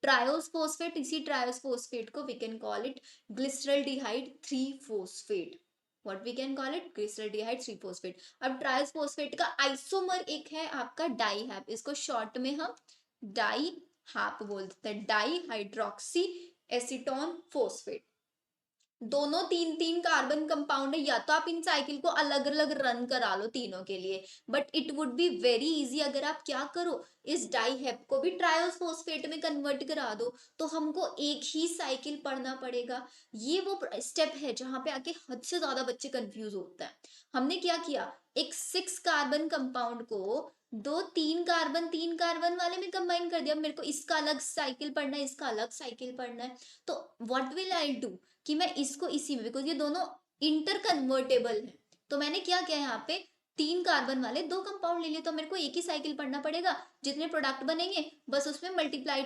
ट्रायोस फोस्फेट, इसी ट्रायोस फोस्फेट को we can call it glyceraldehyde 3 phosphate. What we can call it? Glyceraldehyde 3 phosphate. अब ट्रायोस फोस्फेट का आइसोमर एक है आपका डाईहैप, इसको शॉर्ट में हम डाई हैप बोलते हैं, डाई हाइड्रोक्सी एसीटोन फोस्फेट। दोनों तीन तीन कार्बन कंपाउंड है, या तो आप इन साइकिल को अलग अलग रन करा लो तीनों के लिए, but it would be very easy अगर आप क्या करो, इस डाईहेप को भी ट्रायोस फोस्फेट में कन्वर्ट करा दो, तो हमको एक ही साइकिल पढ़ना पड़ेगा। ये वो स्टेप है जहां पे आके हद से ज्यादा बच्चे कंफ्यूज होते हैं। हमने क्या किया, एक 6 कार्बन कंपाउंड को दो तीन कार्बन वाले में कंबाइन कर दिया। मेरे को इसका अलग साइकिल पढ़ना है, इसका अलग साइकिल पढ़ना है, तो व्हाट विल आई डू कि मैं इसको इसी में, बिकॉज ये दोनों इंटर कन्वर्टेबल है, तो मैंने क्या किया यहाँ पे, 3 कार्बन वाले 2 कंपाउंड ले लिए, तो मेरे को एक ही साइकिल पढ़ना पड़ेगा, जितने प्रोडक्ट बनेंगे बस उसमें मल्टीप्लाई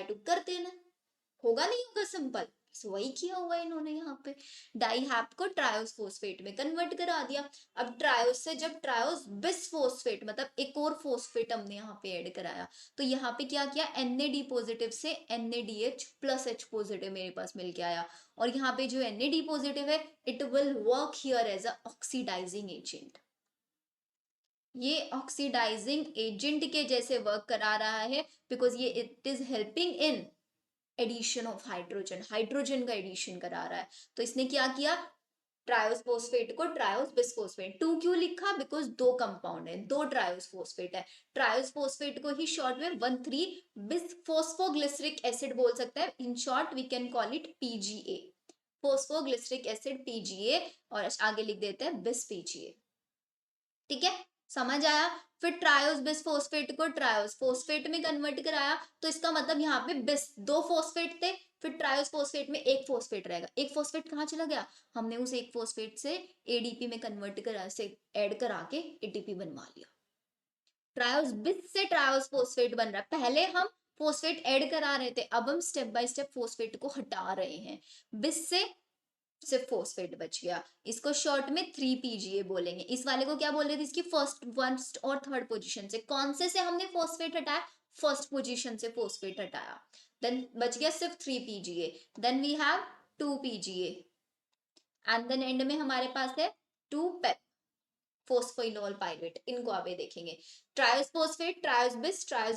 टू कर देना। होगा नहीं होगा सिंपल? वही किया हुआ है इन्होंने यहाँ पे, डाईहैप को ट्रायोस फोस्फेट में कन्वर्ट करा दिया। अब ट्रायोस से जब ट्रायोस बिस फोस्फेट, मतलब एक और फोस्फेट हमने यहाँ पे ऐड कराया, तो यहाँ पे क्या किया, NAD पॉजिटिव से NADH प्लस H पॉजिटिव मेरे पास मिल के आया, और यहाँ पे जो NAD पॉजिटिव है, it will work here as a oxidising agent. ये ऑक्सीडाइजिंग एजेंट के जैसे वर्क करा रहा है, बिकॉज ये it is helping in addition of hydrogen, hydrogen का एडिशन करा रहा है। तो इसने क्या किया, ट्रायोस फोस्फेट को ट्रायोस बिसफोस्फेट, 2 क्यों लिखा, बिकॉज 2 कंपाउंड है, 2 ट्रायोस फोस्फेट है। ट्रायोस फोस्फेट को ही शॉर्ट में 1,3 बिसफोस्फोग्लिसरिक एसिड बोल सकते हैं, in short we can call it PGA, phosphoglyceric acid PGA, और आगे लिख देते हैं बिस PGA। ठीक है, समझ आया? फिर ट्रायोस बिस फोस्फेट को ट्रायोस फोस्फेट में कन्वर्ट कराया, तो इसका मतलब यहाँ पे बिस 2 फोस्फेट थे, फिर ट्रायोस फोस्फेट में एक फोस्फेट रहेगा, एक फोस्फेट कहाँ चला गया, हमने उस एक फोस्फेट से ADP में कन्वर्ट करा, से ऐड करा के ATP बनवा लिया। ट्रायोस बिस से ट्रायोस फोस्फेट बन रहा है, पहले हम फोस्फेट ऐड करा रहे थे, अब हम स्टेप बाय स्टेप फोस्फेट को हटा रहे हैं। बिस से सिर्फ फोस्फेट बच गया, इसको शॉर्ट में 3 PGA बोलेंगे। इस वाले को क्या बोल रहे थे, इसकी फर्स्ट और थर्ड पोजीशन से, कौन से हमने फोस्फेट हटाया, फर्स्ट पोजीशन से फोस्फेट हटाया, देन बच गया सिर्फ 3 PGA, then we have 2 PGA, and then end में हमारे पास है 2 पेप फोस्फोइनोल पाइरेट। इनको आप देखेंगे, ट्रायोस फोस्फेट, ट्रायोस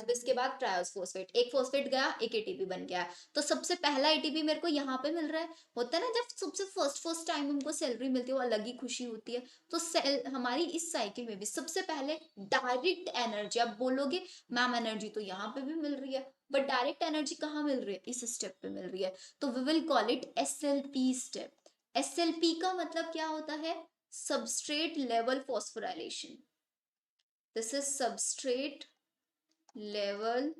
बिस के बाद ट्रायोस फोस्फेट, एक फोस्फेट गया, एक ATP बन गया। तो सबसे पहला ATP मेरे को यहाँ पे मिल रहा है, होता है ना जब सबसे फर्स्ट टाइम हमको सैलरी मिलती है, वो अलग ही खुशी होती है। तो सेल हमारी इस साइकिल में भी सबसे पहले डायरेक्ट एनर्जी, आप बोलोगे मैम एनर्जी तो यहाँ पे भी मिल रही है, बट डायरेक्ट एनर्जी कहाँ मिल रही है, इस स्टेप पे मिल रही है, तो we will call it SLP step. SLP का मतलब क्या होता है, substrate level phosphorylation. This is substrate level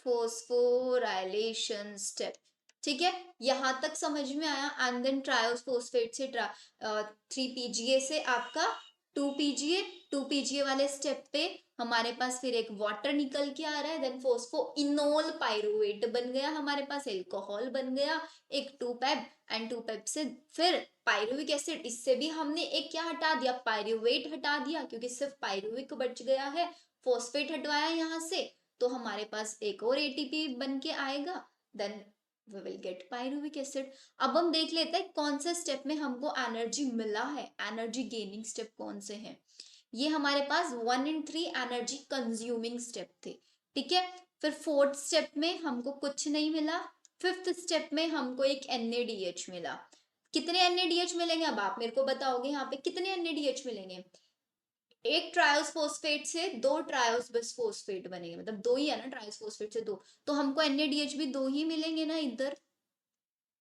phosphorylation step. ठीक है, यहां तक समझ में आया। एंड देन ट्रायोस फोस्फेट से 3 PGA से आपका 2 PGA, 2 PGA वाले स्टेप पे हमारे पास फिर एक वाटर निकल के आ रहा है, देन फोस्फोइनोल पाइरुवेट बन गया, हमारे पास एल्कोहल बन गया, एक 2 पेप, एंड 2 पेप से फिर पायरुविक एसिड, इससे भी हमने एक क्या हटा दिया, पायरुवेट हटा दिया, क्योंकि सिर्फ पायरुविक बच गया है, फोस्फेट हटवाया यहाँ से, तो हमारे पास एक और ATP बन के आएगा, then we will get pyruvic acid। अब हम देख लेते हैं कौन से स्टेप में हमको एनर्जी मिला है, एनर्जी गेनिंग स्टेप कौन से हैं। ये हमारे पास 1 and 3 एनर्जी कंज्यूमिंग स्टेप थे, ठीक है। फिर फोर्थ स्टेप में हमको कुछ नहीं मिला, फिफ्थ स्टेप में हमको एक NADH मिला। कितने NADH मिलेंगे, अब आप मेरे को बताओगे यहाँ पे कितने NADH मिलेंगे। एक ट्रायोस फोस्फेट से 2 ट्रायोस बिस फोस्फेट बनेंगे, मतलब 2 ही है ना, ट्रायोस फोस्फेट से 2, तो हमको NADH भी 2 ही मिलेंगे ना इधर,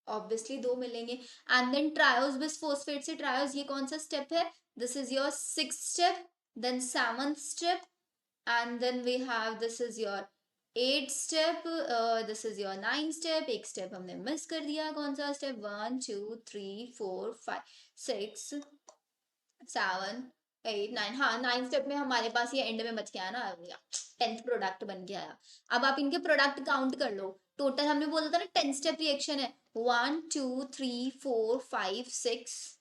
ऑब्वियसली 2 मिलेंगे। And then triose bisphosphate से ट्रायोस, ये कौन सा स्टेप है, this is your 6th step, then 7th step, and then we have this is your 8th step, this is your 9th step. एक स्टेप हमने miss कर दिया, कौन सा स्टेप, 1 2 3 4 5 6 7 8 9, हाँ 9 स्टेप में हमारे पास ये एंड में बच गया ना, 10th प्रोडक्ट बन के आया। अब आप इनके प्रोडक्ट काउंट कर लो, टोटल हमने बोला था ना 10 स्टेप रिएक्शन है, 1 2 3 4 5 6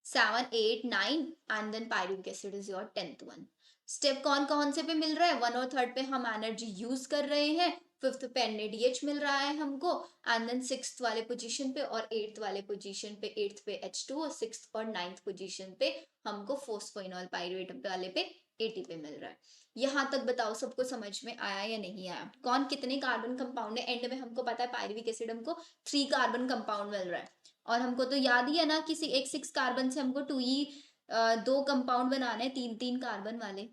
7 8 9 and then pyruvic acid is your 10th one. Step कौन कौन से पे मिल रहा है, 1 और 3rd पे हम एनर्जी यूज कर रहे हैं, 5th पे NADH मिल रहा है हमको, एंड देन 6th वाले पोजीशन पे और 8th वाले पोजीशन पे, 8th पे H2 और 6th और 9th पोजीशन पे हमको फोस्फोइनॉल पायरुवेट वाले पे ATP मिल रहा है। यहाँ तक बताओ सबको समझ में आया या नहीं आया, कौन कितने कार्बन कंपाउंड है, एंड में हमको पता है पायरुविक एसिड हमको 3 कार्बन कंपाउंड मिल रहा है, और हमको तो याद ही है ना कि एक 6 कार्बन से हमको 2 ही 2 कंपाउंड बनाने हैं 3 कार्बन वाले।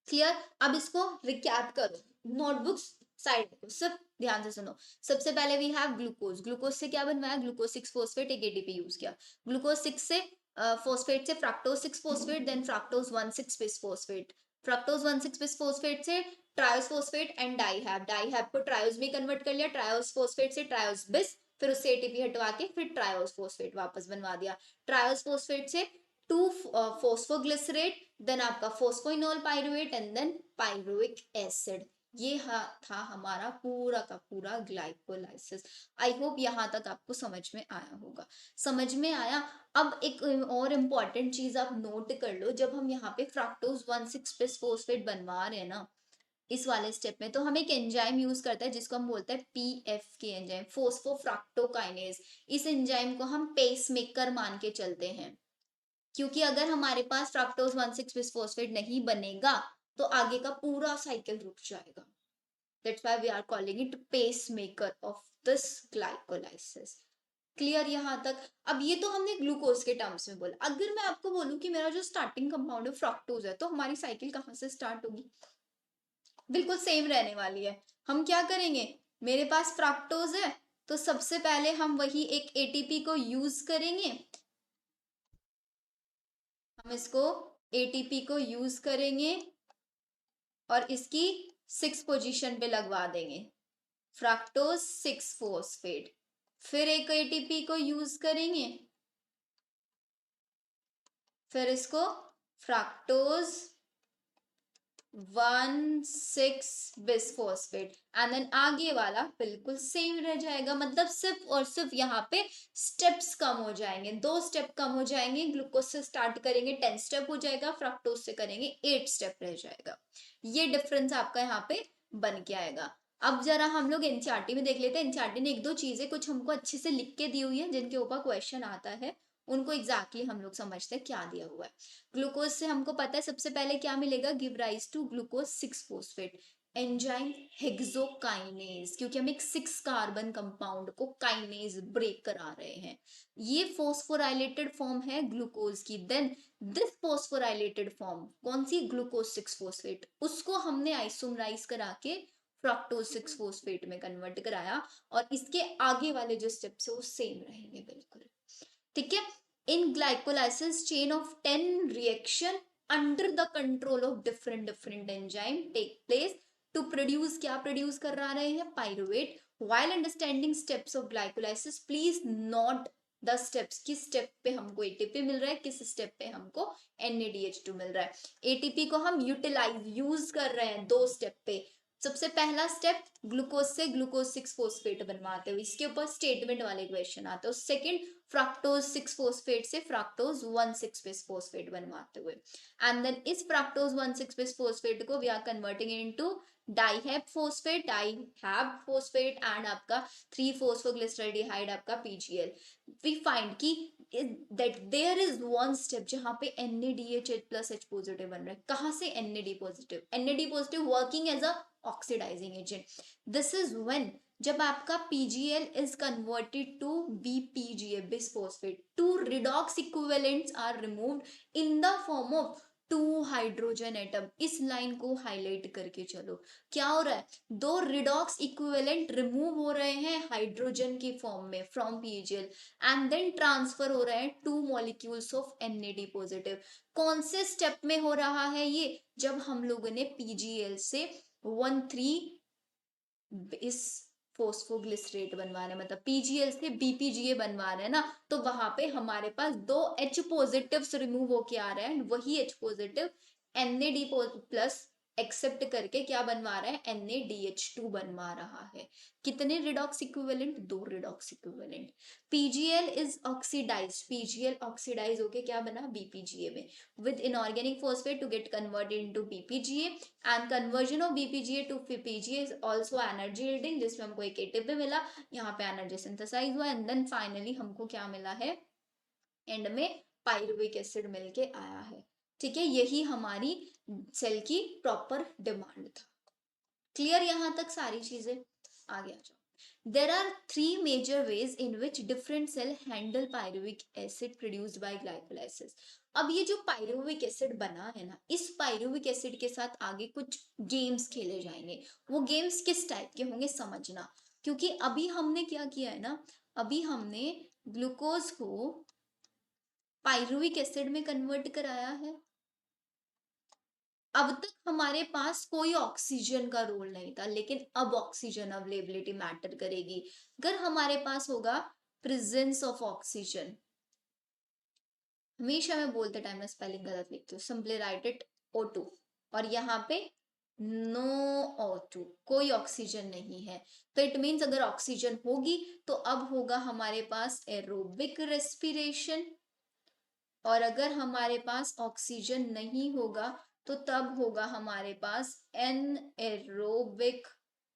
क्लियर? अब इसको रिकैप करो, नोटबुक्स साइड रखो, सिर्फ ध्यान से सुनो। सबसे पहले वी हैव ग्लूकोज, ग्लूकोज से क्या बनवाया, ग्लूकोज 6 फोस्फेट, एक ATP यूज किया, ग्लूकोज 6 से फोस्फेट से fructose 6 phosphate, then fructose 1,6 bis phosphate, fructose 1,6 bis phosphate से ट्रायोस फोस्फेट एंड डाईहैब को ट्रायोस में कन्वर्ट कर लिया, ट्रायोस फोस्फेट से ट्रायोस बिस, फिर उससे ATP हटवा के फिर ट्रायोस फोस्फेट वापस बनवा दिया, ट्रायोस फोस्फेट से 2 फोस्फोग्लिसरेट, देन आपका phosphoenol pyruvate and then pyruvic acid. ये था हमारा पूरा का पूरा ग्लाइकोलाइसिस। आई होप यहाँ तक आपको समझ में आया होगा। समझ में आया? अब एक और इम्पॉर्टेंट चीज आप नोट कर लो, जब हम यहाँ पे फ्रक्टोज 1,6 बिस फोस्फेट बनवा रहे हैं ना इस वाले स्टेप में, तो हम एक एंजाइम यूज करते हैं जिसको हम बोलते हैं PFK एंजाइम, फोस्फोफ्रक्टोकाइनेज। इस एंजाइम को हम पेसमेकर मान के चलते हैं, क्योंकि अगर हमारे पास फ्रक्टोज 1,6 बिस्फोस्फेट नहीं बनेगा तो आगे का पूरा साइकिल रुक जाएगा। That's why we are calling it pacemaker of this glycolysis. Clear यहाँ तक? अब ये तो हमने ग्लूकोज के टर्म्स में बोला, अगर मैं आपको बोलूं कि मेरा जो स्टार्टिंग कंपाउंड है फ्रक्टोज है, तो हमारी साइकिल कहाँ से स्टार्ट होगी? बिल्कुल सेम रहने वाली है। हम क्या करेंगे, मेरे पास फ्रक्टोज है तो सबसे पहले हम वही एक ATP को यूज करेंगे, हम इसको ATP को यूज करेंगे और इसकी 6 पोजीशन पे लगवा देंगे, फ्रक्टोज 6 फोस्फेट, फिर एक ATP को यूज करेंगे, फिर इसको फ्रक्टोज 1,6 बिस्फोस्फेट, एंड देन आगे वाला बिल्कुल सेम रह जाएगा, मतलब सिर्फ और सिर्फ यहाँ पे स्टेप्स कम हो जाएंगे, 2 स्टेप कम हो जाएंगे। ग्लूकोज से स्टार्ट करेंगे 10 स्टेप हो जाएगा, फ्रक्टोज से करेंगे 8 स्टेप रह जाएगा। ये डिफरेंस आपका यहाँ पे बन के आएगा। अब जरा हम लोग एनसीईआरटी में देख लेते हैं, एनसीईआरटी ने 1-2 चीजें कुछ हमको अच्छे से लिख के दी हुई है जिनके ऊपर क्वेश्चन आता है, उनको एग्जैक्टली हम लोग समझते हैं क्या दिया हुआ है। ग्लूकोज से हमको पता है सबसे पहले क्या मिलेगा, give rise to glucose 6 phosphate enzyme hexokinase, क्योंकि हम एक 6 कार्बन कंपाउंड को काइनेज ब्रेक करा रहे हैं। ये फोस्फोराइलेटेड फॉर्म है ग्लूकोज की। देन दिस फोस्फोराइलेटेड फॉर्म कौन सी, ग्लूकोज 6 फोस्फेट, उसको हमने आइसोमराइज करा के फ्रक्टोज 6 फोस्फेट में कन्वर्ट कराया, और इसके आगे वाले जो स्टेप्स है वो सेम रहेंगे बिल्कुल। ठीक है? In glycolysis chain of 10 reaction under the control of different enzyme take place to produce, क्या प्रोड्यूस कर रहे हैं, pyruvate. While understanding steps of glycolysis please note the steps, किस स्टेप पे हमको ATP मिल रहा है, किस स्टेप पे हमको NADH2 मिल रहा है। ATP को हम यूज कर रहे हैं 2 स्टेप पे। सबसे पहला स्टेप ग्लूकोज से ग्लूकोज 6 फोस्फेट बनवाते हुए, इसके ऊपर स्टेटमेंट वाले क्वेश्चन आते हैं। सेकंड, फ्रक्टोज 6 फोस्फेट से फ्रक्टोज 1,6 बिस फोस्फेट बनवाते हुए, एंड देन इस फ्रक्टोज 1,6 बिस फोस्फेट को वी आर कन्वर्टिंग इनटू डाईहैब फोस्फेट एंड आपका 3 फोस्फोग्लिसरॉल्डिहाइड आपका PGL। वी फाइंड कि that there is one step जहां पे NADH प्लस H पॉजिटिव बन रहा है। कहां से NAD positive, NAD positive working as a oxidising agent. This is when, जब आपका PGL is converted to BPGA bisphosphate, two redox equivalents are removed in the form of 2 hydrogen atom. इस line को highlight करके चलो, क्या हो रहा है, 2 रिडॉक्स इक्विवेलेंट रिमूव हो रहे हैं हाइड्रोजन की फॉर्म में from PGL, and then transfer हो रहे हैं 2 मॉलिक्यूल्स ऑफ NAD पॉजिटिव। कौन से स्टेप में हो रहा है ये, जब हम लोगों ने PGL से 1,3 इस फोस्फोग्लिसरेट बनवा रहे हैं, मतलब पीजीएल से बीपीजीए बनवा रहे हैं ना, तो वहां पे हमारे पास 2 H पॉजिटिव्स रिमूव होके आ रहे हैं, वही H positive NAD plus accept करके क्या बनवा रहा है, NADH2 बनवा रहा है। कितने redox equivalent, 2 redox equivalent. PGL is oxidised, PGL oxidise होके क्या बना, बीपीजीए में, with inorganic phosphate to get converted into BPGA, and conversion of BPGA to PGA is also energy yielding, जिसमें हमको एक ATP मिला, यहाँ पे एनर्जी सिंथेसाइज हुआ, एंड देन फाइनली हमको क्या मिला है, एंड में पायरुविक एसिड मिलके आया है। ठीक है, यही हमारी सेल की प्रॉपर डिमांड था। क्लियर यहाँ तक सारी चीजें, आगे आ जाओ। There are 3 major ways in which different cell handle pyruvic acid produced by glycolysis. अब ये जो पायरुविक एसिड बना है ना, इस पायरुविक एसिड के साथ आगे कुछ गेम्स खेले जाएंगे। वो गेम्स किस टाइप के होंगे समझना, क्योंकि अभी हमने क्या किया है ना, अभी हमने ग्लूकोज को पायरुविक एसिड में कन्वर्ट कराया है। अब तक हमारे पास कोई ऑक्सीजन का रोल नहीं था, लेकिन अब ऑक्सीजन अवेलेबिलिटी मैटर करेगी। अगर हमारे पास होगा प्रेजेंस ऑफ ऑक्सीजन, हमेशा मैं बोलते टाइम में स्पेलिंग गलत लिखती हूँ, सिंपली राइट इट O2, और यहाँ पे नो O2, कोई ऑक्सीजन नहीं है, तो इट मीन्स अगर ऑक्सीजन होगी तो अब होगा हमारे पास एरोबिक रेस्पिरेशन, और अगर हमारे पास ऑक्सीजन नहीं होगा तो तब होगा हमारे पास anaerobic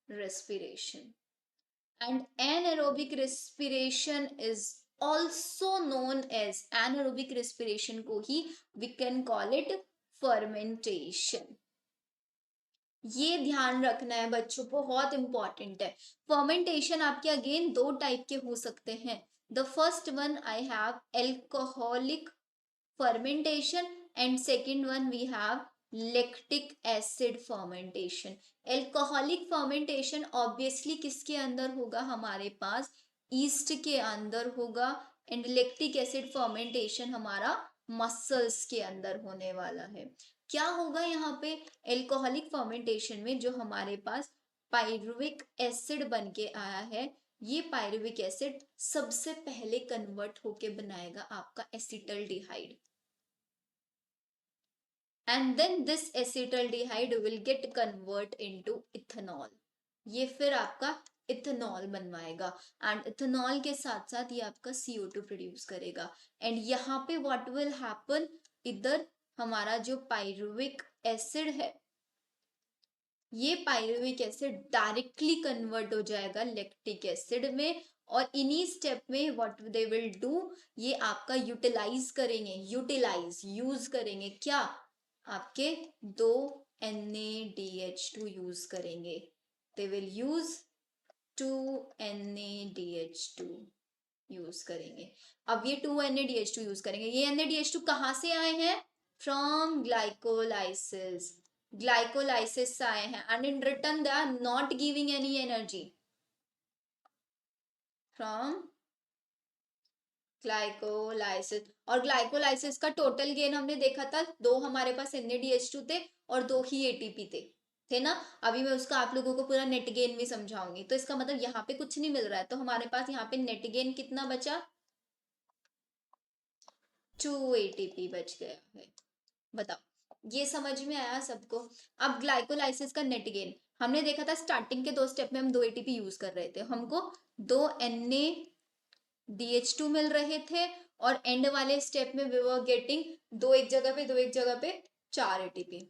respiration, and anaerobic respiration is also known as, anaerobic respiration को ही we can call it fermentation. ये ध्यान रखना है बच्चों, बहुत इंपॉर्टेंट है। फर्मेंटेशन आपके अगेन 2 टाइप के हो सकते हैं। The first one I have alcoholic fermentation, and second one we have lactic acid fermentation. alcoholic fermentation obviously किसके अंदर होगा, हमारे पास ईस्ट के अंदर होगा, एंड lactic acid fermentation हमारा मसल्स के अंदर होने वाला है। क्या होगा यहाँ पे एल्कोहलिक फर्मेंटेशन में, जो हमारे पास पायरुविक एसिड बन के आया है, ये पायरुविक एसिड सबसे पहले कन्वर्ट होके बनाएगा आपका acetaldehyde, and then this acetaldehyde will get convert into ethanol, ये फिर आपका इथेनॉल बनवाएगा, एंड इथेनॉल के साथ साथ ये आपका CO2 प्रोड्यूस करेगा। एंड यहाँ पे व्हाट विल हैपन, इधर हमारा जो पायरुविक एसिड है, ये पायरुविक एसिड डायरेक्टली कन्वर्ट हो जाएगा लैक्टिक एसिड में, और इन्हीं स्टेप में व्हाट दे विल डू, ये आपका यूटिलाइज करेंगे, यूज करेंगे क्या, आपके 2 NaDH2 यूज करेंगे, they will use 2 NaDH2 use करेंगे। अब ये 2 NaDH2 यूज करेंगे, ये NaDH2 कहाँ से आए हैं, फ्रॉम ग्लाइकोलाइसिस, ग्लाइकोलाइसिस से आए हैं, and in return they are not giving any energy from glycolysis. और ग्लाइकोलाइसिस का टोटल गेन हमने देखा था, 2 हमारे पास NaDH2 थे और 2 ही ATP थे ना। अभी मैं उसका आप लोगों को पूरा नेट गेन भी समझाऊंगी, तो इसका मतलब यहाँ पे कुछ नहीं मिल रहा है, तो हमारे पास यहाँ पे नेट गेन कितना बचा, 2 ATP बच गया है। बताओ, ये समझ में आया सबको। अब ग्लाइकोलाइसिस का नेट गेन हमने देखा था, स्टार्टिंग के 2 स्टेप में हम 2 ATP यूज कर रहे थे, हमको 2 NaDH2 मिल रहे थे, और एंड वाले स्टेप में वी वर गेटिंग 2 एक जगह पे 2 एक जगह पे 4 ATP।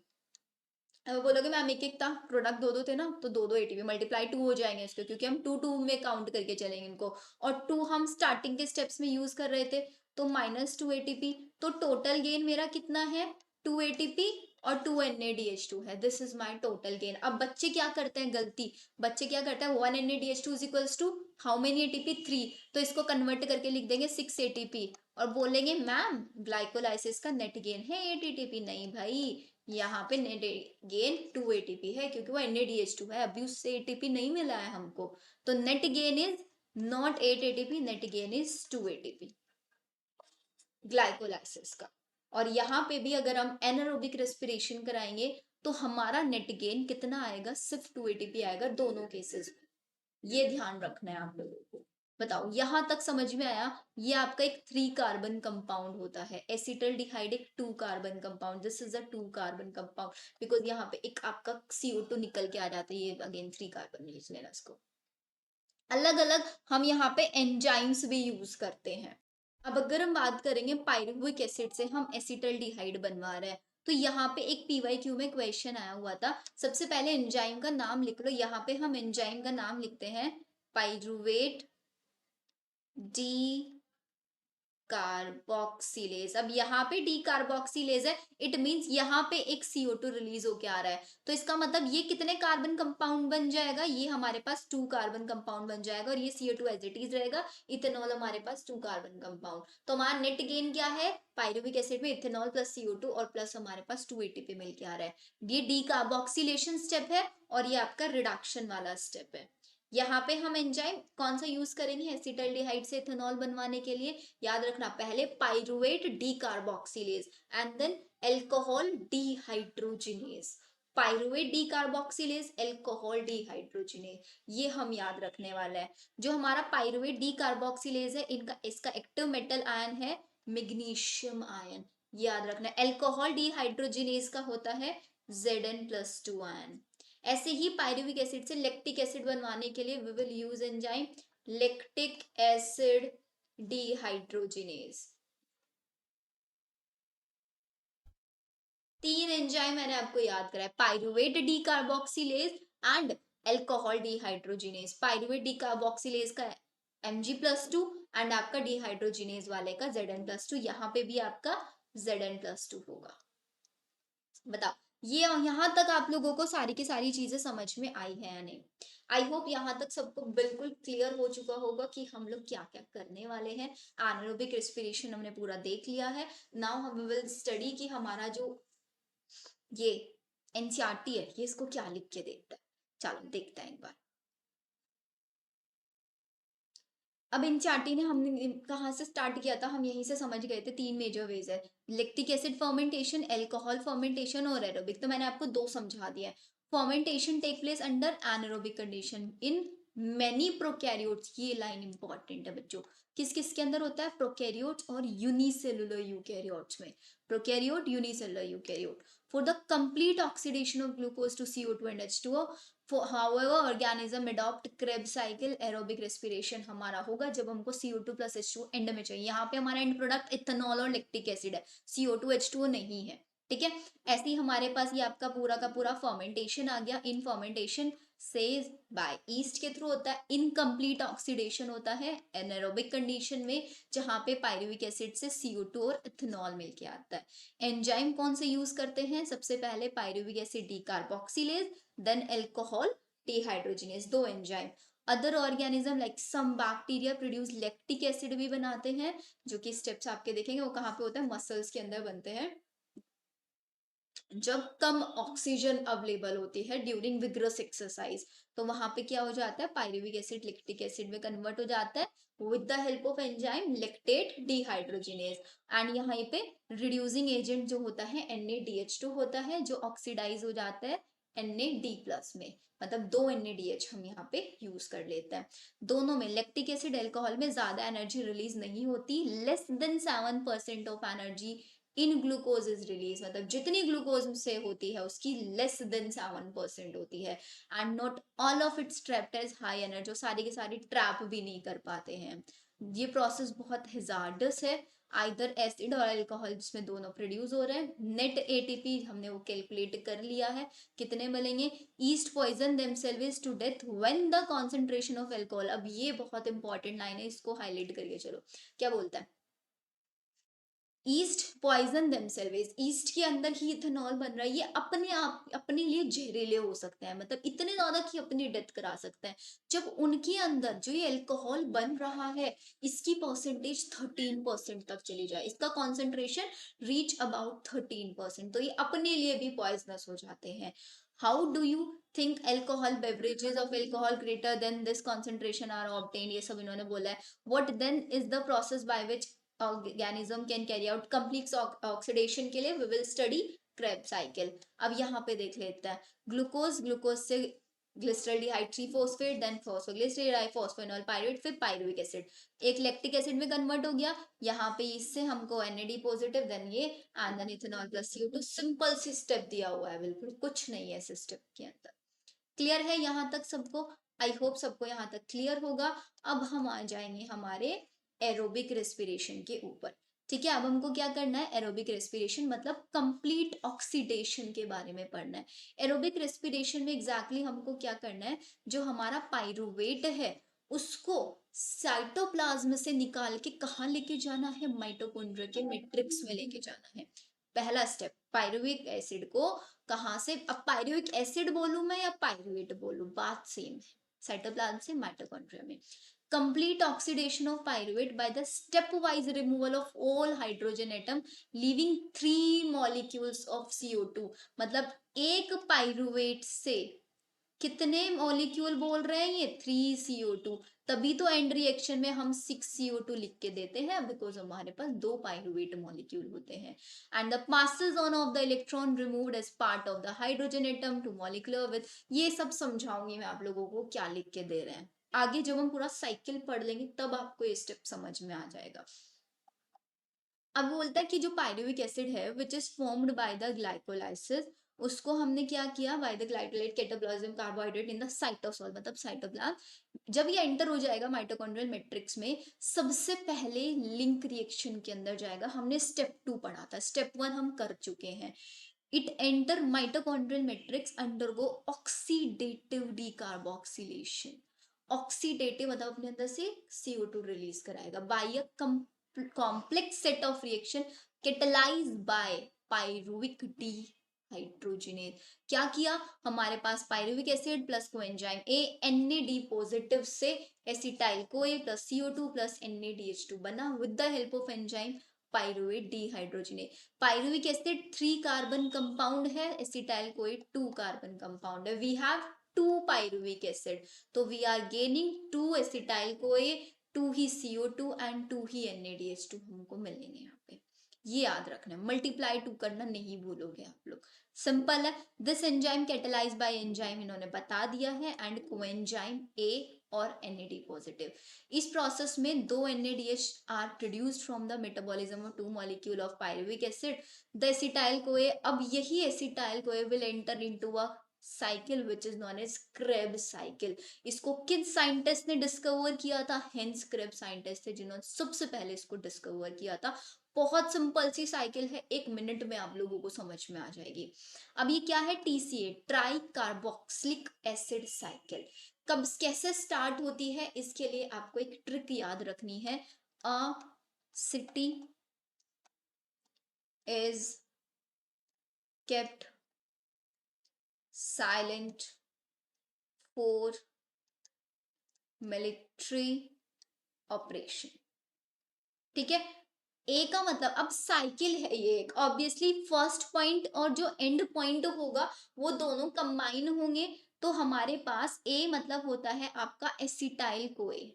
अब बोलोगे मैम एक एक था प्रोडक्ट 2 थे ना, तो 2 ATP मल्टीप्लाई 2 हो जाएंगे इसके, क्योंकि हम 2 में काउंट करके चलेंगे इनको, और 2 हम स्टार्टिंग के स्टेप्स में यूज कर रहे थे, तो -2 ATP, तो टोटल गेन मेरा कितना है, 2 ATP और 2 NaDH2 है, this is my total gain. अब बच्चे क्या करते हैं गलती, बच्चे क्या करते हैं, 1 NaDH2 is equals to how many ATP, 3, तो इसको कन्वर्ट करके लिख देंगे 6 ATP, और बोलेंगे मैम ग्लाइकोलाइसिस का नेट गेन है 8 ATP। नहीं भाई, यहाँ पे नेट गेन 2 ATP है, क्योंकि वो NaDH2 है, अभी उससे ATP नहीं मिला है हमको, तो net gain is not 8 ATP, net gain is 2 ATP glycolysis का। और यहाँ पे भी अगर हम एनारोबिक रेस्पिरेशन कराएंगे तो हमारा नेट गेन कितना आएगा, सिर्फ 2 ATP आएगा दोनों केसेस में। ये ध्यान रखना है आप लोगों को। बताओ यहां तक समझ में आया? ये आपका एक 3 कार्बन कंपाउंड होता है। एसिटल्डिहाइड एक 2 carbon compound, this is a 2 carbon compound, because यहाँ पे एक आपका CO2 निकल के आ जाता है, ये अगेन 3 कार्बन लीज लेना इसको। अलग अलग हम यहाँ पे एंजाइम्स भी यूज करते हैं। अब अगर हम बात करेंगे पायरुविक एसिड से हम एसिटल्डिहाइड बनवा रहे हैं, तो यहाँ पे एक PYQ में क्वेश्चन आया हुआ था। सबसे पहले एंजाइम का नाम लिख लो। यहाँ पे हम एंजाइम का नाम लिखते हैं पायरुवेट डी कार्बोक्सिलेज। अब यहाँ पे डी कार्बोक्सिलेज है, इट मींस यहाँ पे एक CO2 रिलीज होके आ रहा है, तो इसका मतलब ये कितने कार्बन कंपाउंड बन जाएगा? ये हमारे पास 2 कार्बन कंपाउंड बन जाएगा, और ये CO2 एज इट इज रहेगा। इथेनॉल हमारे पास 2 कार्बन कंपाउंड, तो हमारा नेट गेन क्या है? पायरुविक एसिड में इथेनॉल प्लस CO2 और प्लस हमारे पास 2 ATP मिल के आ रहा है। ये डी कार्बोक्सिलेशन स्टेप है, और ये आपका रिडक्शन वाला स्टेप है। यहाँ पे हम एंजाइम कौन सा यूज करेंगे एसिटल्डिहाइड से इथेनॉल बनवाने के लिए? याद रखना, पहले pyruvate decarboxylase and then alcohol dehydrogenase. Pyruvate decarboxylase, alcohol dehydrogenase, ये हम याद रखने वाला है। जो हमारा पाइरुवेट डी कार्बोक्सिलेज है, इनका इसका एक्टिव मेटल आयन है मैग्नीशियम आयन, याद रखना। एल्कोहल डीहाइड्रोजिनेज का होता है Zn+2 आयन। ऐसे ही पायरुविक एसिड से लैक्टिक एसिड बनवाने के लिए we will use enzyme lactic acid dehydrogenase. 3 enzyme मैंने आपको याद कराया, pyruvate decarboxylase and alcohol dehydrogenase. Pyruvate decarboxylase का Mg+2 एंड आपका डीहाइड्रोजिनेज वाले का Zn+2, यहाँ पे भी आपका Zn+2 होगा। बताओ ये यहाँ तक आप लोगों को सारी की सारी चीजें समझ में आई है या नहीं? आई होप यहाँ तक सबको बिल्कुल क्लियर हो चुका होगा कि हम लोग क्या क्या करने वाले हैं। एनारोबिक रेस्पिरेशन हमने पूरा देख लिया है। नाउ हम विल स्टडी कि हमारा जो ये एनसीईआरटी है, ये इसको क्या लिख के देता है। चलो देखते हैं एक बार। अब एनसीईआरटी ने हमने कहाँ से स्टार्ट किया था? हम यहीं से समझ गए थे 3 मेजर वेज है, lactic acid fermentation, alcohol fermentation और एरोबिक। तो मैंने आपको 2 समझा दिया है। Fermentation take place under anaerobic condition in many prokaryotes. ये लाइन इंपॉर्टेंट है बच्चों। किस किस के अंदर होता है? प्रोकैरियोट्स और यूनिसेलुलर यूकैरियोट्स में। Prokaryote, unicellular eukaryote. For the complete oxidation of glucose to CO2 and H2O, however organism adopt Krebs cycle aerobic respiration हमारा होगा जब हमको CO2 plus H2O एंड में चाहिए। यहाँ पे हमारा एंड प्रोडक्ट इथेनॉल और लैक्टिक एसिड है, CO2 H2O नहीं है। ठीक है, ऐसे ही हमारे पास ये आपका पूरा का पूरा फर्मेंटेशन आ गया। इन फर्मेंटेशन से बाय ईस्ट के थ्रू होता है। इनकम्प्लीट ऑक्सीडेशन होता है एनारोबिक कंडीशन में, जहां पे पायरुविक एसिड से CO2 और इथेनॉल मिलके आता है। एंजाइम कौन से यूज करते हैं? सबसे पहले pyruvic acid decarboxylase, then alcohol dehydrogenase, 2 enzyme. Other organism like some bacteria produce lactic acid भी बनाते हैं, जो कि स्टेप्स आपके देखेंगे वो कहाँ पे होता है? मसल्स के अंदर बनते हैं, जब कम ऑक्सीजन अवेलेबल होती है ड्यूरिंग विग्रस एक्सरसाइज, तो वहां पे क्या हो जाता है? पायरुविक एसिड लैक्टिक एसिड में कन्वर्ट हो जाता है with the help of enzyme lactate dehydrogenase. And यहाँ पे रिड्यूसिंग एजेंट जो होता है NaDH2 होता है, जो ऑक्सीडाइज हो जाता है Na+D में। मतलब 2 NaDH हम यहाँ पे यूज कर लेते हैं। दोनों में लैक्टिक एसिड एल्कोहल में ज्यादा एनर्जी रिलीज नहीं होती, less than 7% of energy in glucose is release. मतलब जितनी ग्लूकोज से होती है उसकी लेस देन 7% होती है। And not all of its trapped as high energy, जो सारी की सारी ट्रैप भी नहीं कर पाते हैं। ये प्रोसेस बहुत हिजार्डस है। आइदर एसिड और अल्कोहल जिसमें दोनों प्रोड्यूस हो रहे हैं। नेट ATP हमने वो कैलकुलेट कर लिया है, कितने मिलेंगे? Yeast poison themselves to death when the concentration of alcohol. अब ये बहुत इंपॉर्टेंट लाइन है, इसको हाईलाइट करिए। चलो क्या बोलता है? ईस्ट पॉइजन देमसेल्व्स, ईस्ट के अंदर ही इथेनॉल बन रहा है, ये अपने आप अपने लिए जहरीले हो सकते हैं, मतलब इतने ज्यादा कि अपनी डेथ करा सकते हैं। जब उनके अंदर जो ये अल्कोहल बन रहा है, इसकी परसेंटेज 13% तक चली जाए, इसका कॉन्सेंट्रेशन रीच अबाउट 13%, तो ये अपने लिए भी पॉइजनस हो जाते हैं। How do you think alcohol beverages of alcohol greater than this concentration are obtain? ये सब इन्होंने बोला है। What then is the process by which organism can carry out complete oxidation के लिए? We will study Krebs cycle. अब यहाँ पे देख लेते हैं ग्लूकोज, ग्लूकोज से glyceraldehyde 3 phosphate, then phosphoglyceride, phosphoenol pyruvate, फिर पायरुविक एसिड, एक लैक्टिक एसिड में कन्वर्ट हो गया। यहाँ पे इससे हमको NAD पॉजिटिव, देन ये and then ethanol plus CO2। Simple सी स्टेप दिया हुआ है, बिल्कुल कुछ नहीं है इस स्टेप के अंदर। क्लियर है यहाँ तक सबको? आई होप सबको यहाँ तक क्लियर होगा। अब हम आ जाएंगे हमारे एरोबिक रेस्पिरेशन के ऊपर। ठीक है, अब हमको क्या करना है, एरोबिक रेस्पिरेशन मतलब कंप्लीट ऑक्सीडेशन के बारे में पढ़ना है। एरोबिक रेस्पिरेशन में एग्जैक्टली हमको क्या करना है, जो हमारा पायरुवेट है उसको साइटोप्लाज्म से निकाल के कहाँ लेके जाना है, माइटोकॉन्ड्रिया के मैट्रिक्स में लेके जाना है। पहला स्टेप, पायरुविक एसिड को कहाँ से, अब पायरुविक एसिड बोलूं मैं या पायरुवेट बोलूं, बात सेम है, साइटोप्लाज्म से माइटोकॉन्ड्रिया में। complete oxidation of pyruvate by the stepwise removal of all hydrogen atom leaving 3 molecules of CO2। मतलब एक पायरुवेट से कितने मॉलिक्यूल बोल रहे हैं ये, 3 CO2। तभी तो एंड रिएक्शन में हम 6 CO2 लिख के देते हैं, बिकॉज हमारे पास 2 पायरुवेट मॉलिक्यूल होते हैं। And the passes on of the electron removed as part of the hydrogen atom to molecular with, ये सब समझाऊंगी मैं आप लोगों को क्या लिख के दे रहे हैं। आगे जब हम पूरा साइकिल पढ़ लेंगे तब आपको ये स्टेप समझ में आ जाएगा। अब बोलता है कि जो पायरुविक एसिड है which is formed by the glycolysis, उसको हमने क्या किया, by the glycolytic catabolism carbohydrate in the cytosol, मतलब साइटोप्लाज्म। जब ये एंटर हो जाएगा माइटोकॉन्ड्रियल मैट्रिक्स में, सबसे पहले लिंक रिएक्शन के अंदर जाएगा। हमने स्टेप 2 पढ़ा था, स्टेप 1 हम कर चुके हैं। It enter mitochondrial matrix undergo oxidative decarboxylation. Oxidative मतलब अपने अंदर से CO2 रिलीज कराएगा by a complex set of reaction catalyzed by pyruvic dehydrogenase। क्या किया, हमारे पास pyruvic acid plus coenzyme NAD positive से acetyl CoA plus CO2 plus NADH2 बना with the help of enzyme pyruvate dehydrogenase. Pyruvic acid 3 carbon compound है, acetyl CoA 2 carbon compound है। We have 2 pyruvic acid, तो we are gaining 2 acetyl CoA, 2 he CO2 and 2 he NADH2 हमको मिलेंगे यहाँ पे। ये याद रखना है, मल्टीप्लाई 2 करना नहीं भूलोगे आप लोग। सिंपल है। This enzyme catalyse by enzyme इन्होंने बता दिया है एंड कोएंजाइम A और NAD पॉजिटिव। इस प्रोसेस में 2 NADH are produced from the metabolism of 2 molecule of pyruvic acid. The acetyl CoA, अब यही acetyl CoA will enter into a cycle which is known as Krebs cycle. इसको किस scientist ने discover किया था, hence Krebs scientist थे जिन्होंने सबसे पहले इसको डिस्कवर किया था। बहुत सिंपल सी साइकिल है, 1 मिनट में आप लोगों को समझ में आ जाएगी। अब ये क्या है, TCA try carboxylic acid cycle. कब कैसे स्टार्ट होती है, इसके लिए आपको एक ट्रिक याद रखनी है। अ city is kept silent for military operation. ठीक है, ए का मतलब, अब साइकिल है ये एक, ऑब्वियसली फर्स्ट पॉइंट और जो एंड पॉइंट होगा वो दोनों कंबाइन होंगे। तो हमारे पास ए मतलब होता है आपका एसिटाइल कोए।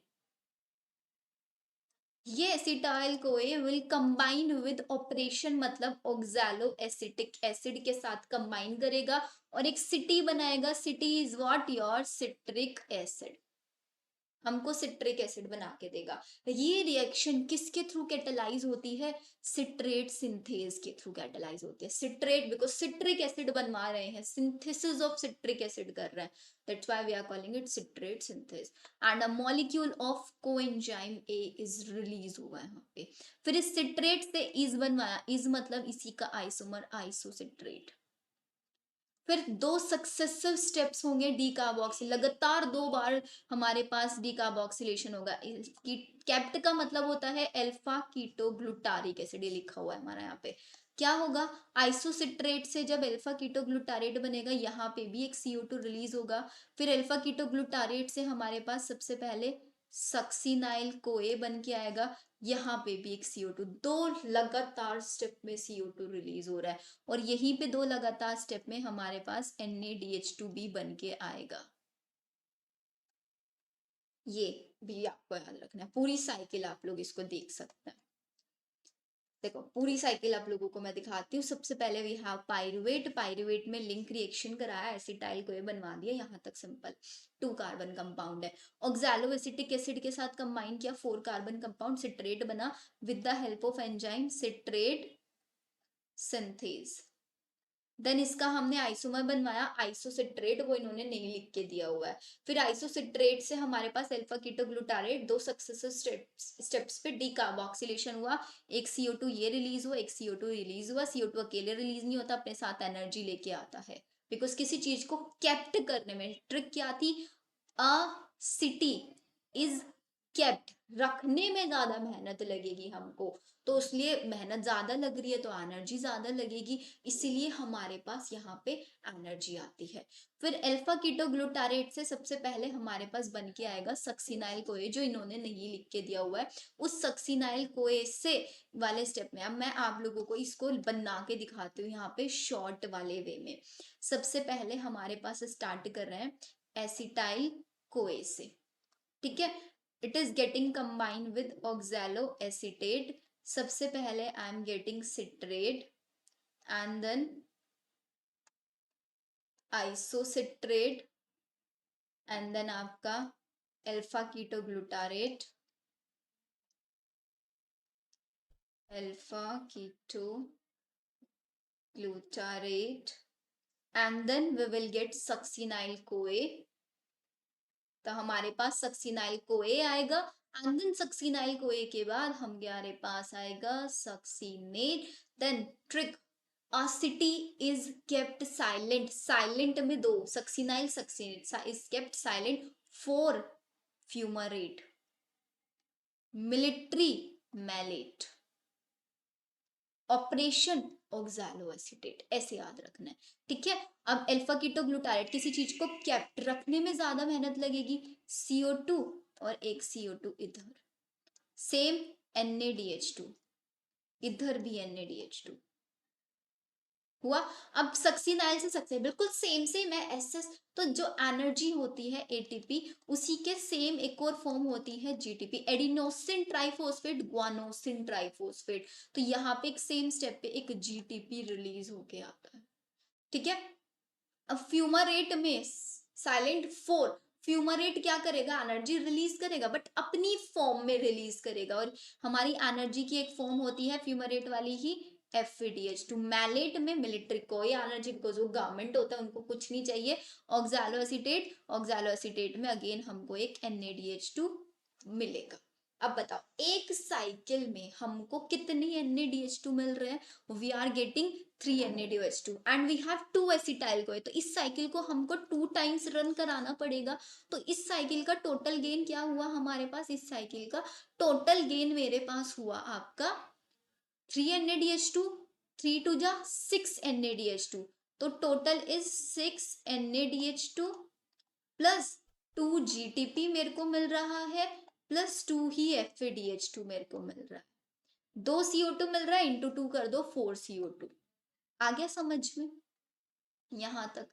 ये acetyl CoA will combine with operation मतलब ऑक्सैलो एसिटिक एसिड के साथ कंबाइन करेगा और एक सिटी बनाएगा। City is what, your citric acid, हमको सिट्रिक एसिड बना के देगा। ये रिएक्शन किसके थ्रू कैटेलाइज होती है, सिट्रेट सिंथेज के थ्रू कैटेलाइज होती है। सिट्रेट बिकॉज सिट्रिक एसिड बनवा रहे हैं, सिंथेसिस ऑफ सिट्रिक एसिड कर रहे हैं, that's why we are calling it citrate synthase. And a molecule of coenzyme A is release हुआ है यहाँ पे। फिर इस सिट्रेट से इज बनवाया, इज मतलब इसी का आइसोमर आइसोसिट्रेट। फिर 2 सक्सेसिव स्टेप्स होंगे डीकार्बोक्सिल, लगातार 2 बार हमारे पास डीकार्बोक्सिलेशन होगा। कैप्ट का मतलब होता है अल्फा कीटो ग्लूटारिक एसिड, ये लिखा हुआ है हमारा यहाँ पे। क्या होगा, आइसोसिट्रेट से जब अल्फा कीटो ग्लूटारेट बनेगा, यहाँ पे भी एक CO2 रिलीज होगा। फिर अल्फा कीटो ग्लूटारेट से हमारे पास सबसे पहले सक्सिनाइल कोए बन के आएगा, यहाँ पे भी एक CO2, 2 लगातार स्टेप में CO2 रिलीज हो रहा है। और यहीं पे 2 लगातार स्टेप में हमारे पास NaDH2 भी बन के आएगा। ये भी आपको याद रखना है, पूरी साइकिल आप लोग इसको देख सकते हैं। देखो पूरी साइकिल आप लोगों को मैं दिखाती हूँ। सबसे पहले वी हैव पायरुवेट, पायरुवेट में लिंक रिएक्शन कराया, एसिटाइल को ये बनवा दिया, यहाँ तक सिंपल। 2 कार्बन कंपाउंड है। ऑक्सैलो एसिटिक एसिड के साथ कंबाइन किया, 4 कार्बन कंपाउंड सिट्रेट बना with the help of enzyme citrate synthase. Then इसका हमने आइसोमर बनवाया, आइसोसिट्रेट, वो इन्होंने नहीं लिख के दिया हुआ है। फिर आइसोसिट्रेट से हमारे पास अल्फा कीटोग्लूटारेट, 2 सक्सेसिव स्टेप्स पे डीकार्बोक्सिलेशन हुआ, एक CO2 ये रिलीज हुआ, एक CO2 रिलीज हुआ। CO2 अकेले रिलीज नहीं होता, अपने साथ एनर्जी लेके आता है, बिकॉज किसी चीज को कैप्ट करने में ट्रिक क्या थी, अ सिटी इज केप्ट, रखने में ज्यादा मेहनत लगेगी हमको, तो इसलिए मेहनत ज्यादा लग रही है तो एनर्जी ज्यादा लगेगी, इसीलिए हमारे पास यहाँ पे एनर्जी आती है। फिर अल्फा कीटोग्लूटारेट से सबसे पहले हमारे पास बन के आएगा सक्सिनाइल कोए, जो इन्होंने नहीं लिख के दिया हुआ है। उस सक्सिनाइल कोए से वाले स्टेप में अब मैं आप लोगों को इसको बना के दिखाती हूँ यहाँ पे शॉर्ट वाले वे में। सबसे पहले हमारे पास स्टार्ट कर रहे हैं एसिटाइल कोए से, ठीक है। It is getting combined with oxaloacetate. सबसे पहले I am getting citrate and then isocitrate and then आपका alpha ketoglutarate, alpha ketoglutarate and then we will get succinyl CoA. तो हमारे पास सक्सिनाइल कोए आएगा एंड देन सक्सिनाइल कोए के बाद हमारे पास आएगा succinate. Then trick, a city is kept silent, silent में 2 succinyl succinate is kept silent for fumarate, military malate, operation oxaloacetate, ऐसे याद रखना है, ठीक है। अब अल्फा कीटोग्लूटारेट, किसी चीज को कैप्ट रखने में ज्यादा मेहनत लगेगी, CO2 और एक CO2 इधर, सेम NaDH2, इधर भी NaDH2 हुआ। अब सक्सिनाइल से सक्सिनाइल बिल्कुल सेम सेम है, एसएस। तो जो एनर्जी होती है एटीपी, उसी के सेम एक और फॉर्म होती है GTP, adenosine triphosphate guanosine triphosphate. तो यहाँ पे एक सेम स्टेप पे एक जीटीपी रिलीज होके आता है, ठीक है। अब फ्यूमारेट में साइलेंट 4, फ्यूमारेट क्या करेगा, एनर्जी रिलीज करेगा बट अपनी फॉर्म में रिलीज करेगा, और हमारी एनर्जी की एक फॉर्म होती है फ्यूमारेट वाली ही, FADH2। मैलेट में मिलिट्री कोई एनर्जी, बिकॉज वो गवर्नमेंट होता है, उनको कुछ नहीं चाहिए। ऑक्सैलो एसीटेट, ऑक्सैलो एसीटेट में अगेन हमको एक NaDH2 मिलेगा। अब बताओ एक साइकिल में हमको कितनी NaDH2 मिल रहे हैं, we are getting 3 NaDH2 and we have 2 acetyl CoA. तो इस साइकिल को हमको 2 टाइम्स रन कराना पड़ेगा। तो इस साइकिल का टोटल गेन क्या हुआ हमारे पास, इस साइकिल का टोटल गेन मेरे पास हुआ आपका 3 NaDH2, 3 2 जा 6 NaDH2, तो total is 6 NaDH2 plus 2 GTP मेरे को मिल रहा है, प्लस 2 ही FADH2 मेरे को मिल रहा है। 2 CO2 मिल रहा है, इंटू 2 कर दो 4 CO2। आ गया समझ में यहाँ तक?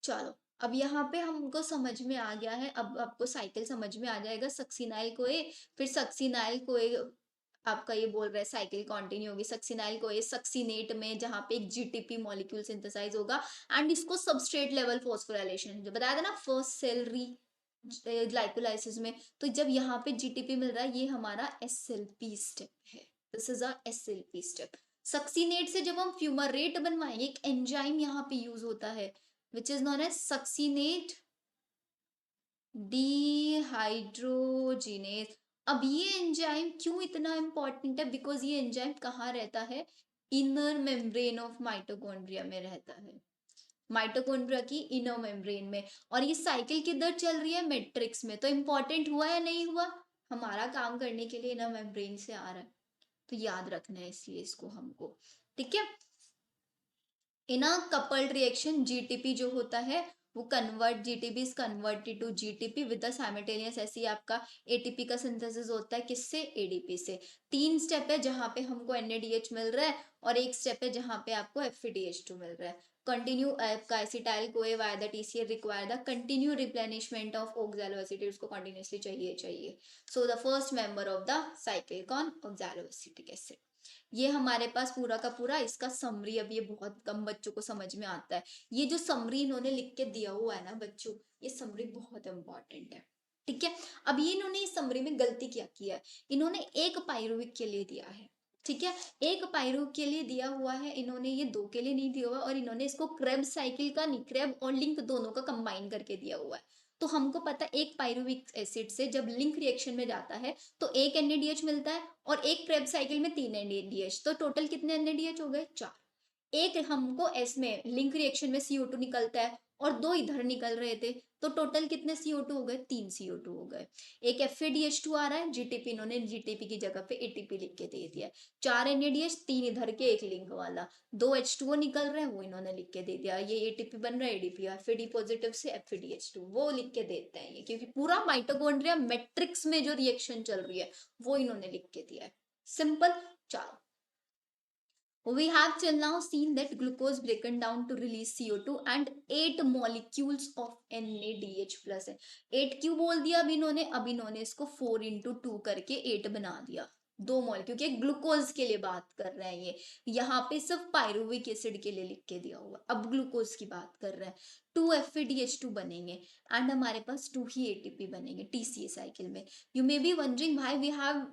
चलो अब यहाँ पे हमको समझ में आ गया है। अब आपको साइकिल समझ में आ जाएगा, सक्सिनाइल कोए, फिर सक्सिनाइल कोए आपका ये बोल रहा है साइकिल कंटिन्यू होगी, सक्सिनाइल कोए सक्सिनेट में जहाँ पे एक जीटीपी मॉलिक्यूल सिंथेसाइज होगा एंड इसको सबस्ट्रेट लेवल फॉस्फोराइलेशन जो बताया था ना फर्स्ट सेल री ग्लाइकोलाइसिस में, तो जब यहाँ पे जीटीपी मिल रहा है ये हमारा SLP स्टेप है, this is a SLP step. Succinate से जब हम फ्यूमरेट बनवाएंगे, एक एंजाइम यहाँ पे यूज होता है which is known as succinate dehydrogenase. अब ये एंजाइम क्यों इतना इंपॉर्टेंट है, बिकॉज ये एंजाइम कहाँ रहता है, इनर मेम्ब्रेन ऑफ माइटोकॉन्ड्रिया में रहता है, माइटोकॉन्ड्रिया की इनर मेम्ब्रेन में, और ये साइकिल किधर चल रही है, मैट्रिक्स में। तो इंपॉर्टेंट हुआ या नहीं हुआ, हमारा काम करने के लिए इनर मेम्ब्रेन से आ रहा है, तो याद रखना है इसलिए इसको हमको, ठीक है। In a coupled reaction GTP जो होता है वो convert, GTP is converted to GTP with the simultaneous, ऐसे ही आपका एटीपी का सिंथेसिस होता है किससे, एडीपी से। 3 स्टेप है जहां पे हमको NADH मिल रहा है, और एक स्टेप है जहां पे आपको FADH2 मिल रहा है। कंटिन्यू आपका acetyl CoA via the TCl require the continue replenishment of oxalo acetate, उसको कंटिन्यूअसली चाहिए चाहिए। So the first member of the cycle कौन, ऑक्सैलो एसिटिक एसिड। ये हमारे पास पूरा का पूरा इसका समरी, अब ये बहुत कम बच्चों को समझ में आता है। ये जो समरी इन्होंने लिख के दिया हुआ है ना बच्चों, ये समरी बहुत इंपॉर्टेंट है। ठीक है, अब ये इन्होंने इस समरी में गलती क्या किया है, इन्होंने एक पाइरुविक के लिए दिया है। ठीक है, एक पाइरुविक के लिए दिया हुआ है इन्होंने, ये दो के लिए नहीं दिया हुआ, और इन्होंने इसको क्रेब्स साइकिल का नहीं, क्रेब और लिंक दोनों का कंबाइन करके दिया हुआ है। तो हमको पता है एक पाइरुविक एसिड से जब लिंक रिएक्शन में जाता है तो एक NADH मिलता है, और एक क्रेब्स साइकिल में 3 NADH, तो टोटल कितने NADH हो गए, 4। एक हमको इसमें लिंक रिएक्शन में CO2 निकलता है और दो इधर निकल रहे थे, तो टोटल कितने CO2 हो गए, 3 CO2 हो गए। एक FADH2 आ रहा है, जीटीपी इन्होंने जीटीपी की जगह पे ATP लिख के दे दिया। 4 NADH, 3 इधर के एक लिंक वाला, 2 H2O निकल रहे हैं वो इन्होंने लिख के दे दिया। ये ATP बन रहा है, ADP, FAD पॉजिटिव से FADH2 वो लिख के देते हैं ये, क्योंकि पूरा माइटोकॉन्ड्रिया मैट्रिक्स में जो रिएक्शन चल रही है वो इन्होंने लिख के दिया है। सिंपल। चलो, we have till now seen that glucose broken down to release CO2 and 8 molecules of NADH plus है। 8 क्यों बोल दिया अब इन्होंने इसको 4 into 2 करके 8 बना दिया, दो मॉल, क्योंकि ग्लूकोज के लिए बात कर रहे हैं ये, यहाँ पे सिर्फ पायरुविक एसिड के लिए लिख के दिया हुआ, अब ग्लूकोज की बात कर रहे हैं। 2 FADH2 बनेंगे एंड हमारे पास 2 ही ATP बनेंगे TCA साइकिल में। You may be wondering why we have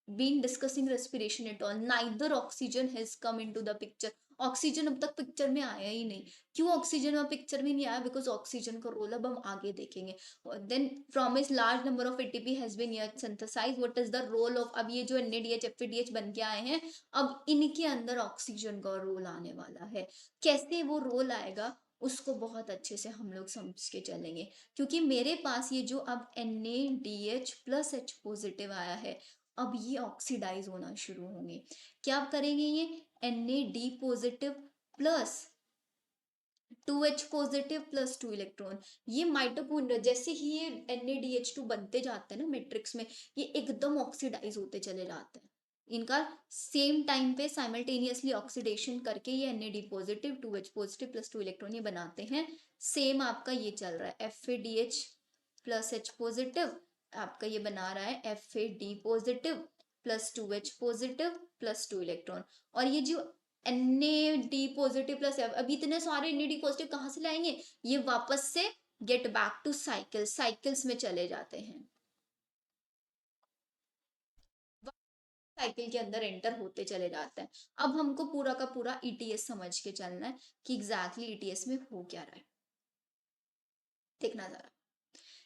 been discussing respiration at all, neither oxygen has come into the picture। Oxygen अब तक पिक्चर में आया ही नहीं। क्यों ऑक्सीजन अब पिक्चर में नहीं आया, बिकॉज ऑक्सीजन का रोल अब हम आगे देखेंगे। Then from is large number of ATP has been synthesise, what is the role of, अब ये जो NADH FADH बन के आए हैं, अब इनके अंदर ऑक्सीजन का रोल आने वाला है। कैसे वो रोल आएगा उसको बहुत अच्छे से हम लोग समझ के चलेंगे, क्योंकि मेरे पास ये जो अब NADH प्लस H पॉजिटिव आया है, अब ये ऑक्सीडाइज होना शुरू होंगे। क्या करेंगे ये, NAD positive plus 2H positive plus 2 electron, ये माइटोकॉन्ड्रिया जैसे ही ये NADH2 बनते जाते हैं ना मैट्रिक्स में, ये एकदम ऑक्सीडाइज होते चले जाते हैं। इनका सेम टाइम पे साइमल्टेनियसली ऑक्सीडेशन करके ये NAD positive 2H positive plus 2 electron ये बनाते हैं। सेम आपका ये चल रहा है, FADH प्लस H पॉजिटिव आपका ये बना रहा है FAD positive plus 2H positive plus 2 electron. और ये जो NAD पॉजिटिव प्लस, अब इतने सारे NAD पॉजिटिव कहाँ से लाएंगे, ये वापस से गेट बैक टू साइकिल्स में चले जाते हैं, साइकिल के अंदर एंटर होते चले जाते हैं। अब हमको पूरा का पूरा ETS समझ के चलना है कि एग्जैक्टली ETS में हो क्या रहा है। देखना जरा,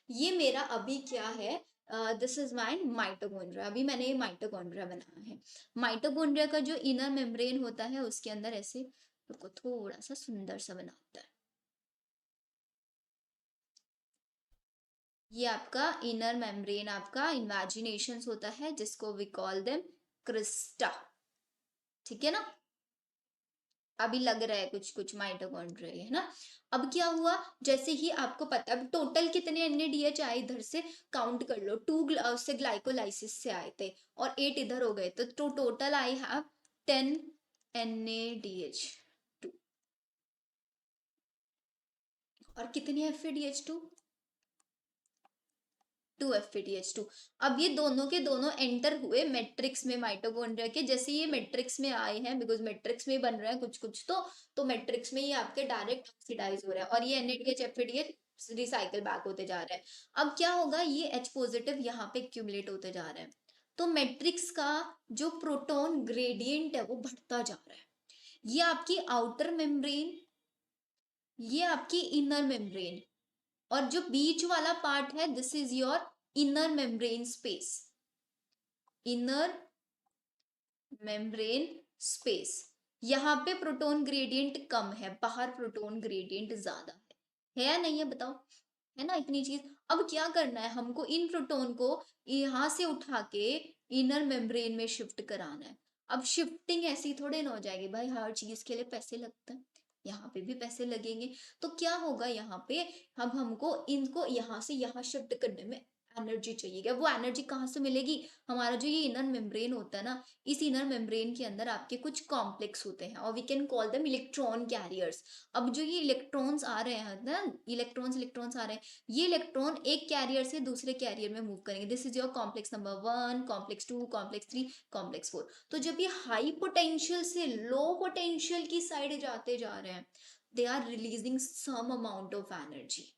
ये मेरा अभी क्या है, दिस इज माई माइटोकॉन्ड्रिया। अभी मैंने ये माइटोकॉन्ड्रिया बनाया है। माइटोकॉन्ड्रिया का जो इनर मेम्ब्रेन होता है उसके अंदर ऐसे को थोड़ा सा सुंदर सा बनाता है। ये आपका इनर मेम्ब्रेन आपका इमेजिनेशन होता है, जिसको वी कॉल देम क्रिस्टा। ठीक है ना, अभी लग रहा है कुछ कुछ माइटोकॉन्ड्रिया है ना। अब क्या हुआ, जैसे ही आपको पता, अब टोटल कितने NADH आए इधर से काउंट कर लो, 2 से ग्लाइकोलाइसिस से आए थे और 8 इधर हो गए, तो टोटल आई हैव 10 NADH2 और कितने FADH2, 2 FADH2। अब ये दोनों के दोनों एंटर हुए मैट्रिक्स में माइटोकॉन्ड्रिया के, जैसे ये मैट्रिक्स में आए हैं, बिकॉज मैट्रिक्स में बन रहा है कुछ कुछ, तो मैट्रिक्स में ये आपके डायरेक्ट ऑक्सीडाइज हो रहा है, और ये NADH FADH रिसाइकल बैक होते जा रहा है। अब क्या होगा, ये H पॉजिटिव यहाँ पे एक्यूमुलेट होते जा रहा है, तो मैट्रिक्स का जो प्रोटॉन ग्रेडियंट है वो बढ़ता जा रहा है। ये आपकी आउटर मेम्ब्रेन, ये आपकी इनर मेम्ब्रेन, और जो बीच वाला पार्ट है this is your inner membrane space, inner membrane space. यहाँ पे प्रोटॉन ग्रेडियंट कम है, बाहर प्रोटॉन ग्रेडियंट ज्यादा है या नहीं है बताओ, है ना इतनी चीज। अब क्या करना है हमको, इन प्रोटॉन को यहाँ से उठा के इनर मेम्ब्रेन में शिफ्ट कराना है। अब शिफ्टिंग ऐसी थोड़े ना हो जाएगी भाई, हर चीज के लिए पैसे लगते हैं, यहाँ पे भी पैसे लगेंगे। तो क्या होगा यहाँ पे, अब हमको इनको यहाँ से यहाँ शिफ्ट करने में एनर्जी चाहिए। वो एनर्जी कहाँ से मिलेगी? हमारा जो ये इनर मेम्ब्रेन होता है ना, इस इनर मेम्ब्रेन के अंदर आपके कुछ कॉम्प्लेक्स होते हैं और we can call them electron carriers. अब जो ये इलेक्ट्रॉन्स आ रहे हैं ना, इलेक्ट्रॉन्स आ रहे हैं, ये इलेक्ट्रॉन एक कैरियर से दूसरे कैरियर में मूव करेंगे। This is your complex number 1, complex 2, complex 3, complex 4। तो जब ये हाई पोटेंशियल से लो पोटेंशियल की साइड जाते जा रहे हैं, they are releasing some amount of energy.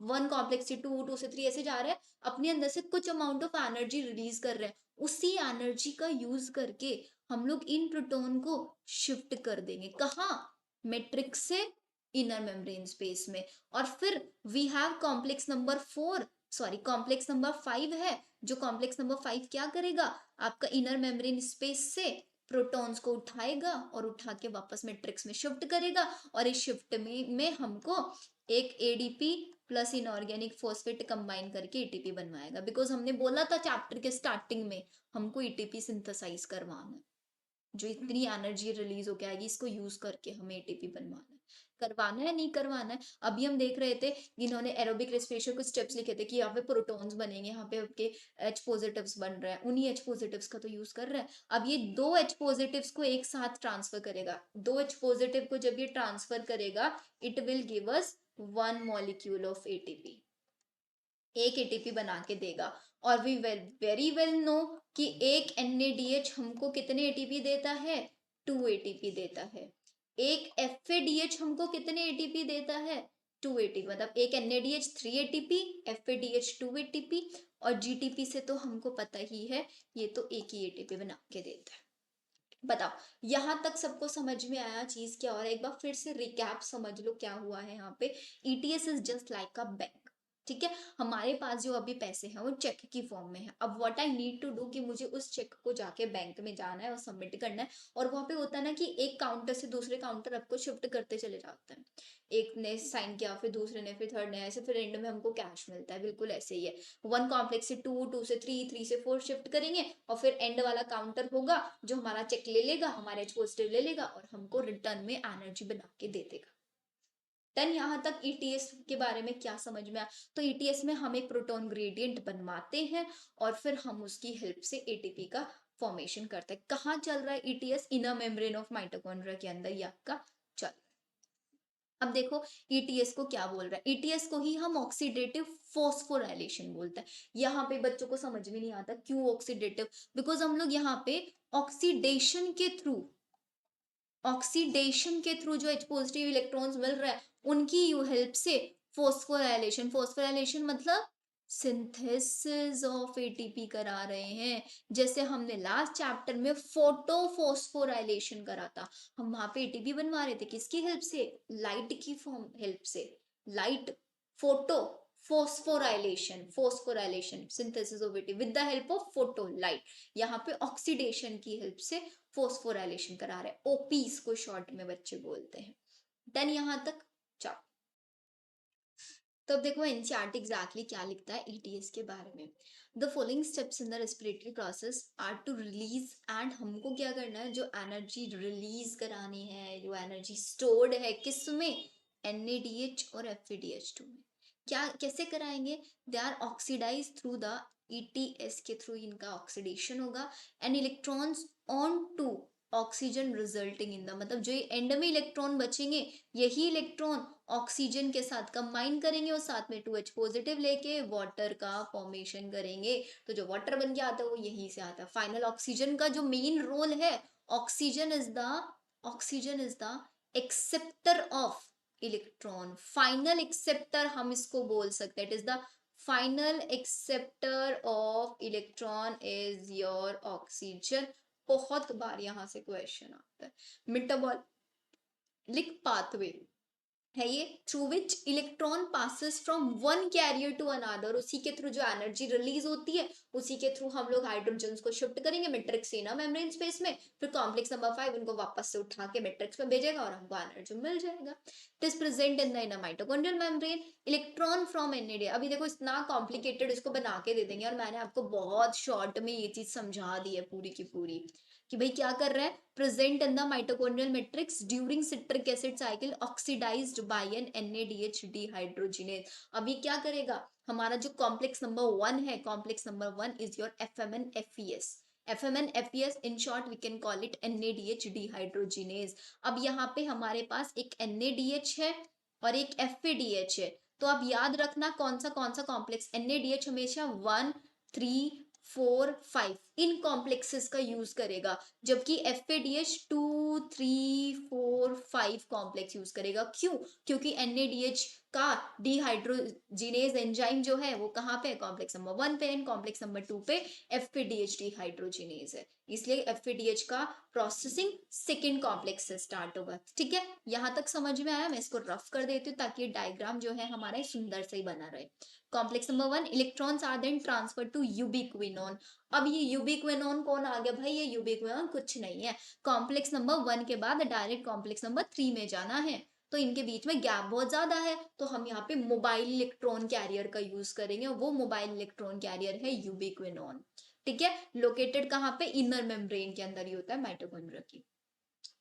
1 complex से 2, 2 से 3 ऐसे जा रहे हैं, अपने अंदर से कुछ अमाउंट ऑफ एनर्जी रिलीज कर रहे हैं। उसी एनर्जी का यूज करके हम लोग इन प्रोटॉन को शिफ्ट कर देंगे। कहाँ? मैट्रिक्स से इनर मेम्ब्रेन स्पेस में। और फिर we have complex number 4, sorry complex number 5 है। जो कॉम्प्लेक्स नंबर 5 क्या करेगा? आपका इनर मेम्ब्रेन स्पेस से प्रोटॉन्स को उठाएगा और उठा के वापस मैट्रिक्स में शिफ्ट करेगा। और इस शिफ्ट में हमको एक ADP plus inorganic phosphate combine करके एटीपी बनवाएगा। बिकॉज हमने बोला था चैप्टर के स्टार्टिंग में, हमको एटीपी सिंथेसाइज करवाना है। जो इतनी एनर्जी रिलीज होके आएगी, इसको यूज करके हमें एटीपी बनवाना है। करवाना है नहीं करवाना है, अभी हम देख रहे थे, इन्होंने एरोबिक रेस्पिरेशन कुछ स्टेप्स लिखे थे कि यहाँ पे प्रोटॉन्स बनेंगे, यहाँ पे आपके एच पॉजिटिव्स बन रहे हैं, उन्हीं एच पॉजिटिव्स का तो यूज कर रहे हैं। अब ये 2 एच पॉजिटिव्स को एक साथ ट्रांसफर करेगा। 2 एच पॉजिटिव को जब ये ट्रांसफर करेगा, it will give us 1 molecule of ATP. एक एटीपी बना के देगा। और वी वेरी वेल नो कि एक NADH हमको कितने एटीपी देता है? 2 एटीपी देता है। एक FADH हमको कितने एटीपी देता है? 2 एटीपी। मतलब एक NADH 3 एटीपी, FADH 2 एटीपी, और GTP से तो हमको पता ही है, ये तो एक ही एटीपी बना के देता है। बताओ, यहां तक सबको समझ में आया चीज क्या हो रहा है? एक बार फिर से रिकैप समझ लो क्या हुआ है यहाँ पे। ETS is just like a bank. ठीक है, हमारे पास जो अभी पैसे हैं वो चेक की फॉर्म में है। अब what I need to do कि मुझे उस चेक को जाके बैंक में जाना है और सबमिट करना है। और वहां पे होता है ना कि एक काउंटर से दूसरे काउंटर आपको शिफ्ट करते चले जाते हैं। एक ने साइन किया, फिर दूसरे ने, फिर थर्ड ने, ऐसे फिर एंड में हमको कैश मिलता है। बिल्कुल ऐसे ही है। 1 कॉम्प्लेक्स से 2, 2 से 3, 3 से 4 शिफ्ट करेंगे, और फिर एंड वाला काउंटर होगा जो हमारा चेक ले लेगा, हमारे एच पॉजिटिव ले लेगा और हमको रिटर्न में एनर्जी बना के दे देगा। देन यहाँ तक ETS के बारे में क्या समझ में आया? तो ETS में हम एक प्रोटॉन ग्रेडियंट बनवाते हैं और फिर हम उसकी हेल्प से ATP का फॉर्मेशन करते हैं। कहाँ चल रहा है ETS? Inner membrane of mitochondria के अंदर ये आपका चल। अब देखो ETS को क्या बोल रहा है? ETS को ही हम ऑक्सीडेटिव फॉस्फोराइलेशन बोलते हैं। यहाँ पे बच्चों को समझ में नहीं आता क्यों ऑक्सीडेटिव, बिकॉज हम लोग यहाँ पे ऑक्सीडेशन के थ्रू जो H पॉजिटिव इलेक्ट्रॉन्स मिल रहा है, उनकी हेल्प से फोस्फोराइलेशन मतलब सिंथेसिस ऑफ एटीपी करा रहे हैं। जैसे हमने लास्ट चैप्टर में फोटोफोस्फोराइलेशन करा था, हम वहां पे एटीपी बनवा रहे थे किसकी हेल्प से? लाइट की फॉर्म हेल्प से। Light, photo, phosphorylation synthesis of ATP with the help of photo light. यहाँ पे ऑक्सीडेशन की हेल्प से फोस्फोराइलेशन करा रहे हैं, ओपीस को शॉर्ट में बच्चे बोलते हैं। देन यहां तक चाओ। तो अब देखो एनसीईआरटी एग्जैक्टली क्या लिखता है ETS के बारे में। The following steps in the respiratory process are to release, and हमको क्या करना है? जो एनर्जी रिलीज करानी है, जो एनर्जी स्टोर्ड है किस में? NADH और FADH2 में। क्या कैसे कराएंगे? They are oxidise through the ETS के थ्रू इनका ऑक्सीडेशन होगा। And electrons on to oxygen resulting in the, मतलब जो एंड में इलेक्ट्रॉन बचेंगे, यही इलेक्ट्रॉन ऑक्सीजन के साथ कंबाइन करेंगे और साथ में 2H पॉजिटिव लेके वाटर का फॉर्मेशन करेंगे। तो जो वाटर बन के आता है वो यहीं से आता है। फाइनल ऑक्सीजन का जो मेन रोल है, oxygen is the acceptor of electron. Final acceptor हम इसको बोल सकते हैं। It is the final acceptor of electron is your oxygen. बहुत बार यहां से क्वेश्चन आता है। मेटाबॉलिक पाथवे है ये, through which electron passes from one carrier to another. उसी के थ्रू जो एनर्जी रिलीज होती है, उसी के थ्रू हम लोग हाइड्रोजन को शिफ्ट करेंगे मैट्रिक्स से ना मेम्ब्रेन स्पेस में। फिर कॉम्प्लेक्स नंबर 5 उनको वापस से उठा के मैट्रिक्स में भेजेगा और हमको एनर्जी मिल जाएगा। This present in the mitochondrial membrane. Electron from NAD, अभी देखो इतना कॉम्प्लिकेटेड इसको बना के दे देंगे, और मैंने आपको बहुत शॉर्ट में ये चीज समझा दी है पूरी की पूरी कि भाई क्या कर रहा है, present in the mitochondrial matrix during citric acid cycle oxidised by an NADH dehydrogenase. अभी क्या करेगा, हमारा जो कॉम्प्लेक्स नंबर 1 है, complex number 1 is your FMNFES। FMNFES in short we can call it NADH dehydrogenase. अब यहाँ पे हमारे पास एक NADH है और एक FADH है, तो आप याद रखना कौन सा कॉम्प्लेक्स, NADH हमेशा 1 3 4 5 इन कॉम्प्लेक्सेस का यूज करेगा, जबकि FADH 2 3 4 5 कॉम्प्लेक्स यूज करेगा। क्यों? क्योंकि NADH का डिहाइड्रोजिनेज एंजाइम जो है वो कहाँ पे है, कॉम्प्लेक्स नंबर 1 पे, कॉम्प्लेक्स नंबर 2 पे FADH डिहाइड्रोजिनेज है, इसलिए FADH का प्रोसेसिंग सेकेंड कॉम्प्लेक्स से स्टार्ट होगा। ठीक है, यहां तक समझ में आया? मैं इसको रफ कर देती हूँ ताकि डायग्राम जो है हमारा सुंदर से ही बना रहे। Complex number 1, electrons are then transfer to ubiquinone. अब ये यूबिक्विनोन कौन आ गया भाई, ये यूबिक्विनोन कुछ नहीं है, कॉम्प्लेक्स नंबर 1 के बाद डायरेक्ट कॉम्प्लेक्स नंबर 3 में जाना है, तो इनके बीच में गैप बहुत ज्यादा है, तो हम यहाँ पे मोबाइल इलेक्ट्रॉन कैरियर का यूज करेंगे, वो मोबाइल इलेक्ट्रॉन कैरियर है यूबिक्विनोन। ठीक है, लोकेटेड कहाँ पे, इनर मेम्ब्रेन के अंदर ही होता है माइटोकॉन्ड्रिया की।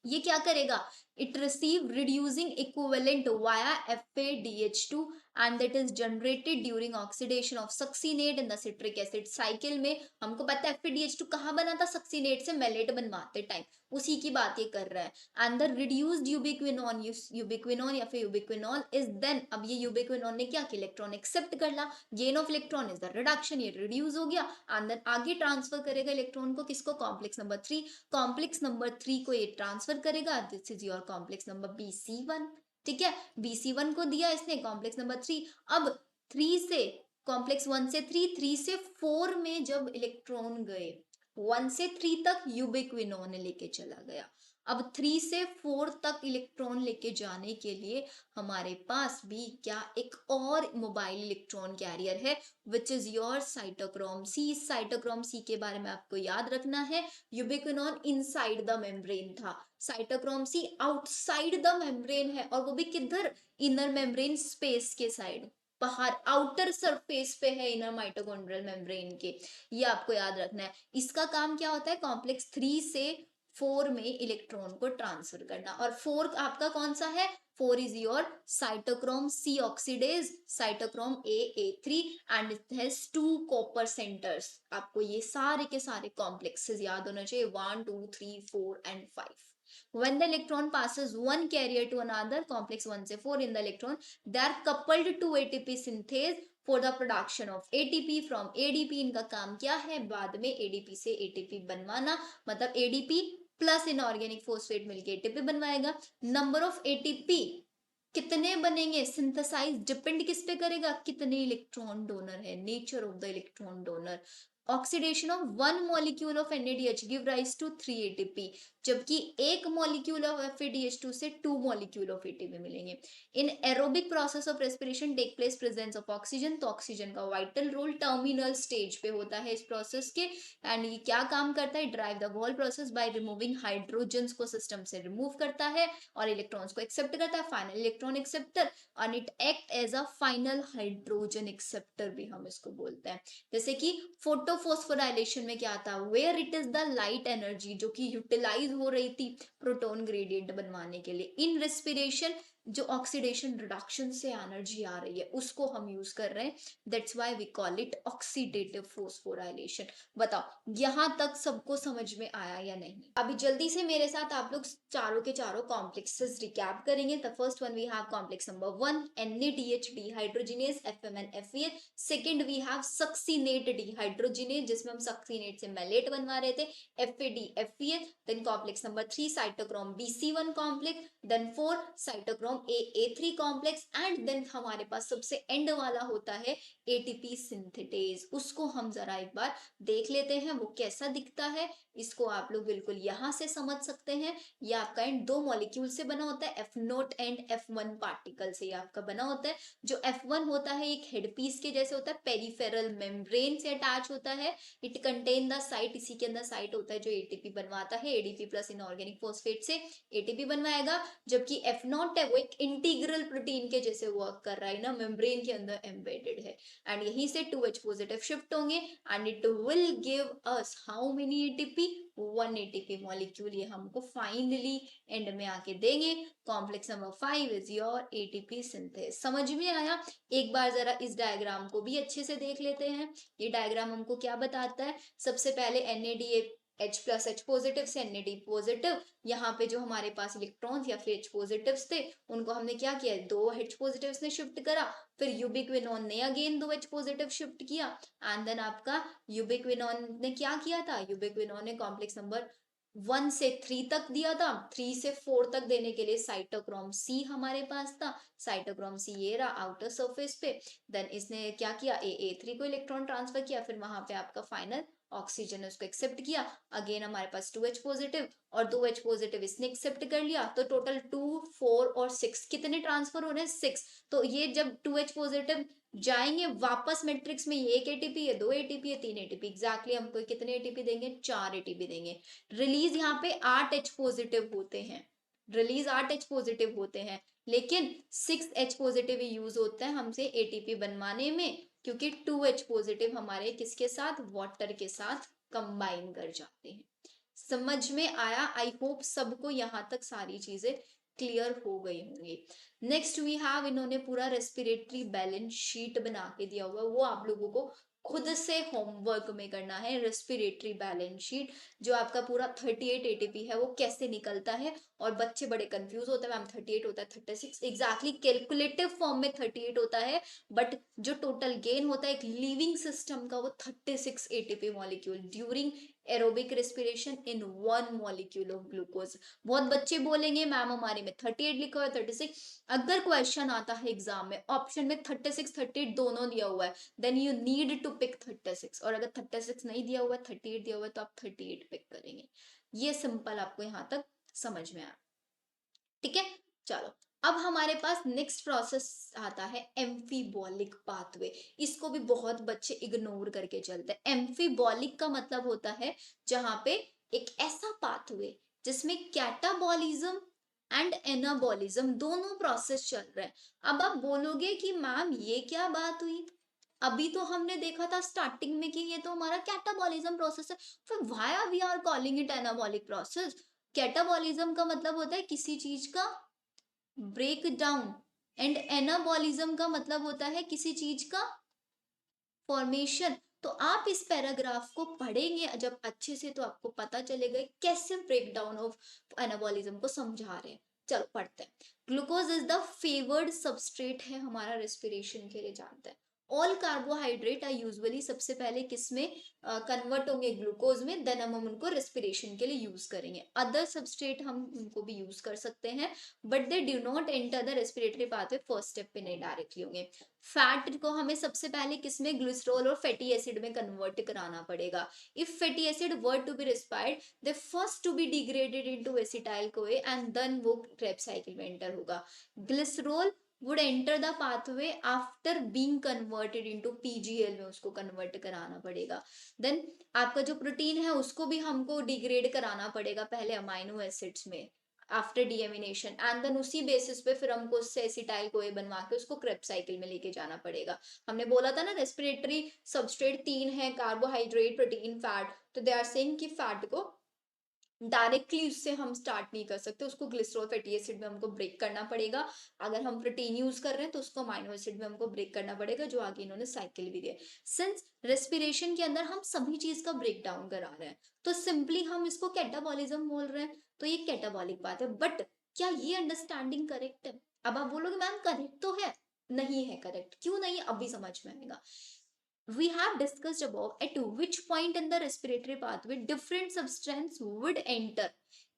ये क्या करेगा, it receive reducing equivalent via FADH2 and that is generated during oxidation of succinate in the citric acid cycle में। हमको पता है FADH2 कहाँ बना था, सक्सीनेट से मेलेट बनवाते टाइम, उसी की बात ये कर रहा है। एंड द रिड्यूस्ड यूबिक्विनोन, यूबिक्विनोन या फिर यूबिक्विनोल इज देन, अब ये यूबिक्विनोन ने क्या किया, इलेक्ट्रॉन एक्सेप्ट कर ला, gain of electron is the reduction, ये रिड्यूस हो गया, एंड देन आगे ट्रांसफर करेगा इलेक्ट्रॉन को, किसको, कॉम्प्लेक्स नंबर 3, कॉम्प्लेक्स नंबर 3 को ये ट्रांसफर करेगा, this is your complex number BC1। ठीक है, BC1 को दिया इसने कॉम्प्लेक्स नंबर 3। अब 3 से, कॉम्प्लेक्स 1 से 3, 3 से 4 में जब इलेक्ट्रॉन गए, 1 से 3 तक यूबिक्विनोन लेके चला गया, अब 3 से 4 तक इलेक्ट्रॉन लेके जाने के लिए हमारे पास भी क्या, एक और मोबाइल इलेक्ट्रॉन कैरियर है, which is your cytochrome C। Cytochrome C के बारे में आपको याद रखना है, यूबिक्विनोन इनसाइड द मेम्ब्रेन था, cytochrome C outside the membrane है, और वो भी किधर, इनर मेम्ब्रेन स्पेस के साइड, बाहर आउटर सरफेस पे है इनर माइटोकॉन्ड्रियल मेम्ब्रेन के, ये आपको याद रखना है। इसका काम क्या होता है, कॉम्प्लेक्स 3 से 4 में इलेक्ट्रॉन को ट्रांसफर करना, और 4 आपका कौन सा है, 4 is your cytochrome C oxidase, cytochrome AA3 and it has 2 copper centers। आपको ये सारे के सारे कॉम्प्लेक्सेस याद होना चाहिए, 1 2 3 4 and 5। When the electron passes one carrier to another, complex 1 से 4 in the electron, they are coupled to ATP synthase for the production of ATP from ADP। इनका काम क्या है, बाद में ADP से ATP बनवाना, मतलब ADP प्लस इनऑर्गेनिक फोस्फेट मिलके ATP बनवाएगा। नंबर ऑफ ATP कितने बनेंगे, सिंथेसाइज डिपेंड किस पे करेगा, कितने इलेक्ट्रॉन डोनर है, nature of the electron donor. Oxidation of 1 molecule of NADH give rise to 3 ATP, जबकि एक मॉलिक्यूल ऑफ FADH2 से 2 मॉलिक्यूल ऑफ ATP मिलेंगे। In aerobic process of respiration take place presence of oxygen, तो oxygen का vital role terminal stage पे होता है इस प्रोसेस के, एंड ये क्या काम करता है, drive the whole process by removing hydrogens को सिस्टम से रिमूव करता है और इलेक्ट्रॉन्स को एक्सेप्ट करता है, final electron acceptor, and it act as a final hydrogen acceptor भी हम इसको बोलते हैं। जैसे कि फोटोफोस्फोराइलेशन में क्या था, where it is the light energy जो कि यूटिलाइज हो रही थी प्रोटॉन ग्रेडियंट बनवाने के लिए, इन रेस्पिरेशन जो ऑक्सीडेशन रिडक्शन से एनर्जी आ रही है उसको हम यूज कर रहे हैं, that's why we call it oxidative phosphorylation. बताओ यहां तक सबको समझ में आया या नहीं? अभी जल्दी से मेरे साथ आप लोग चारों के चारों कॉम्प्लेक्सेस रिकैप करेंगे। The first one we have complex number 1 NADH dehydrogenase FMNFEH, second we have succinate dehydrogenase जिसमें हम सक्सीनेट से मेलेट बनवा रहे थे FADFEH, then complex number 3 cytochrome BC1 complex, then 4 cytochrome AA3 complex, and then हमारे पास सबसे एंड वाला होता है ATP सिंथेटेज। उसको हम जरा एक बार देख लेते हैं वो कैसा दिखता है। इसको आप लोग बिल्कुल यहां से समझ सकते हैं, ये आपका एंड 2 मॉलिक्यूल से बना होता है, F0 एंड F1 पार्टिकल से ये आपका बना होता है। जो F1 होता है एक हेडपीस के जैसे होता है, पेरिफेरल मेम्ब्रेन से अटैच होता है, इट कंटेन द साइट, इसी के अंदर साइट होता है जो ATP बनवाता है, ADP प्लस इनऑर्गेनिक फोस्फेट से ATP बनवाएगा। जबकि F0 है वो एक इंटीग्रल प्रोटीन के जैसे वर्क कर रहा है ना, मेम्ब्रेन के अंदर एम्बेडेड है एंड यहीं से 2H पॉजिटिव शिफ्ट होंगे and it will give us how many ATP, 1 ATP molecule. ये हमको फाइनली एंड में आके देंगे। Complex number 5 is your ATP synthase. समझ में आया? एक बार जरा इस डायग्राम को भी अच्छे से देख लेते हैं। ये डायग्राम हमको क्या बताता है? सबसे पहले NADH प्लस H पॉजिटिव से NAD पॉजिटिव, यहाँ पे जो हमारे पास इलेक्ट्रॉन्स या फिर H पॉजिटिव्स थे उनको हमने क्या किया, 2H पॉजिटिव्स ने शिफ्ट करा, फिर यूबिक्विनोन ने अगेन 2H पॉजिटिव शिफ्ट किया एंड देन आपका यूबिक्विनोन ने क्या किया था, यूबिक्विनोन ने कॉम्प्लेक्स नंबर 1 से 3 तक दिया था। 3 से 4 तक देने के लिए साइटोक्रोम C हमारे पास था। साइटोक्रोम C ये रहा आउटर सरफेस पे। देन इसने क्या किया, AA3 को इलेक्ट्रॉन ट्रांसफर किया, फिर वहां पे आपका फाइनल ऑक्सीजन उसको एक्सेप्ट किया। अगेन हमारे पास 2H पॉजिटिव और 2H पॉजिटिव इसने एक्सेप्ट कर लिया, तो टोटल 2, 4 और 6 कितने ट्रांसफर हो रहे हैं, 6। तो ये जब 2H पॉजिटिव जाएंगे वापस मैट्रिक्स में, ये 1 एटीपी है, 2 एटीपी है, 3 एटीपी, एग्जैक्टली हमको कितने एटीपी देंगे, 4 एटीपी देंगे। रिलीज यहाँ पे 8H पॉजिटिव होते हैं, रिलीज 8H पॉजिटिव होते हैं, लेकिन 6H पॉजिटिव यूज होता है हमसे एटीपी बनवाने में, क्योंकि 2H पॉजिटिव हमारे किसके साथ, वाटर के साथ कंबाइन कर जाते हैं। समझ में आया? आई होप सबको यहाँ तक सारी चीजें क्लियर हो गई होंगी। नेक्स्ट वी हैव, इन्होंने पूरा रेस्पिरेटरी बैलेंस शीट बना के दिया हुआ, वो आप लोगों को खुद से होमवर्क में करना है। रेस्पिरेटरी बैलेंस शीट जो आपका पूरा 38 एटीपी है वो कैसे निकलता है, और बच्चे बड़े कंफ्यूज होते हैं, मैम 38 होता है 36, एग्जैक्टली कैलकुलेटिव फॉर्म में 38 होता है, बट जो टोटल गेन होता है एक लिविंग सिस्टम का वो 36 ATP molecule during aerobic respiration in 1 molecule of glucose. बहुत बच्चे बोलेंगे मैम हमारे में 38 लिखा हुआ है 36। अगर क्वेश्चन आता है एग्जाम में ऑप्शन में 36 38 दोनों दिया हुआ है, then you need to pick 36, और अगर 36 नहीं दिया हुआ है 38 दिया हुआ है तो आप 38 पिक करेंगे। ये सिंपल आपको यहाँ तक समझ में आया, ठीक है? चलो अब हमारे पास नेक्स्ट प्रोसेस आता है एम्फीबॉलिक पाथवे। इसको भी बहुत बच्चे इग्नोर करके चलते हैं। एम्फीबॉलिक का मतलब होता है जहां पे एक ऐसा पाथवे जिसमें कैटाबॉलिज्म एंड एनाबॉलिज्म दोनों प्रोसेस चल रहे हैं। अब आप बोलोगे कि मैम ये क्या बात हुई, अभी तो हमने देखा था स्टार्टिंग में कि ये तो हमारा कैटाबॉलिज्म प्रोसेस है, फिर why we are calling it anabolic process. Catabolism का मतलब होता है किसी चीज का ब्रेक डाउन, एंड एनाबॉलिज्म का मतलब होता है किसी चीज का फॉर्मेशन। तो आप इस पैराग्राफ को पढ़ेंगे जब अच्छे से तो आपको पता चलेगा कैसे ब्रेक डाउन ऑफ एनाबॉलिज्म को समझा रहे हैं। चलो पढ़ते हैं। Glucose is the favoured substrate है हमारा रेस्पिरेशन के लिए, जानते हैं। ऑल कार्बोहाइड्रेट आर यूजुअली सबसे पहले किसमें कन्वर्ट होंगे, ग्लूकोज में, देन हम उनको रेस्पिरेशन के लिए यूज करेंगे। अदर सबस्ट्रेट हम उनको भी यूज कर सकते हैं, but they do not enter the respiratory pathway first step पे, नहीं डायरेक्टली होंगे। फैट को हमें सबसे पहले किसमें, ग्लिसरॉल और फैटी एसिड में कन्वर्ट कराना पड़ेगा। If fatty acid were to be respired, they first to be degraded into acetyl CoA and then वो क्रेब्स साइकिल में एंटर होगा। Glycerol would enter the pathway after being converted into PGL में उसको convert कराना पड़ेगा। Then आपका जो protein है उसको भी हमको डिग्रेड कराना पड़ेगा पहले अमाइनो एसिड्स में आफ्टर डीएमिनेशन, एंड देन उसी बेसिस पे फिर हमको उससे एसिटाइल कोए बनवा के उसको क्रेब्स साइकिल में लेके जाना पड़ेगा। हमने बोला था ना रेस्पिरेटरी सबस्ट्रेट 3 है, कार्बोहाइड्रेट, प्रोटीन, फैट। तो दे आर सेइंग कि फैट को डायरेक्टली उससे हम स्टार्ट नहीं कर सकते, उसको ग्लिसरॉल फैटी एसिड में हमको ब्रेक करना पड़ेगा। अगर हम प्रोटीन यूज कर रहे हैं तो उसको अमाइनो एसिड में हमको ब्रेक करना पड़ेगा, जो आगे इन्होंने साइकिल भी दिया। सिंस रेस्पिरेशन के अंदर हम सभी चीज का ब्रेक डाउन करा रहे हैं तो सिंपली हम इसको कैटाबॉलिज्म बोल रहे हैं, तो ये कैटाबॉलिक बात है। बट क्या ये अंडरस्टैंडिंग करेक्ट है? अब आप बोलोगे मैम करेक्ट तो है, नहीं है करेक्ट। क्यों नहीं, अभी समझ में आएगा। We have discussed above at which point in the respiratory pathway different substances would enter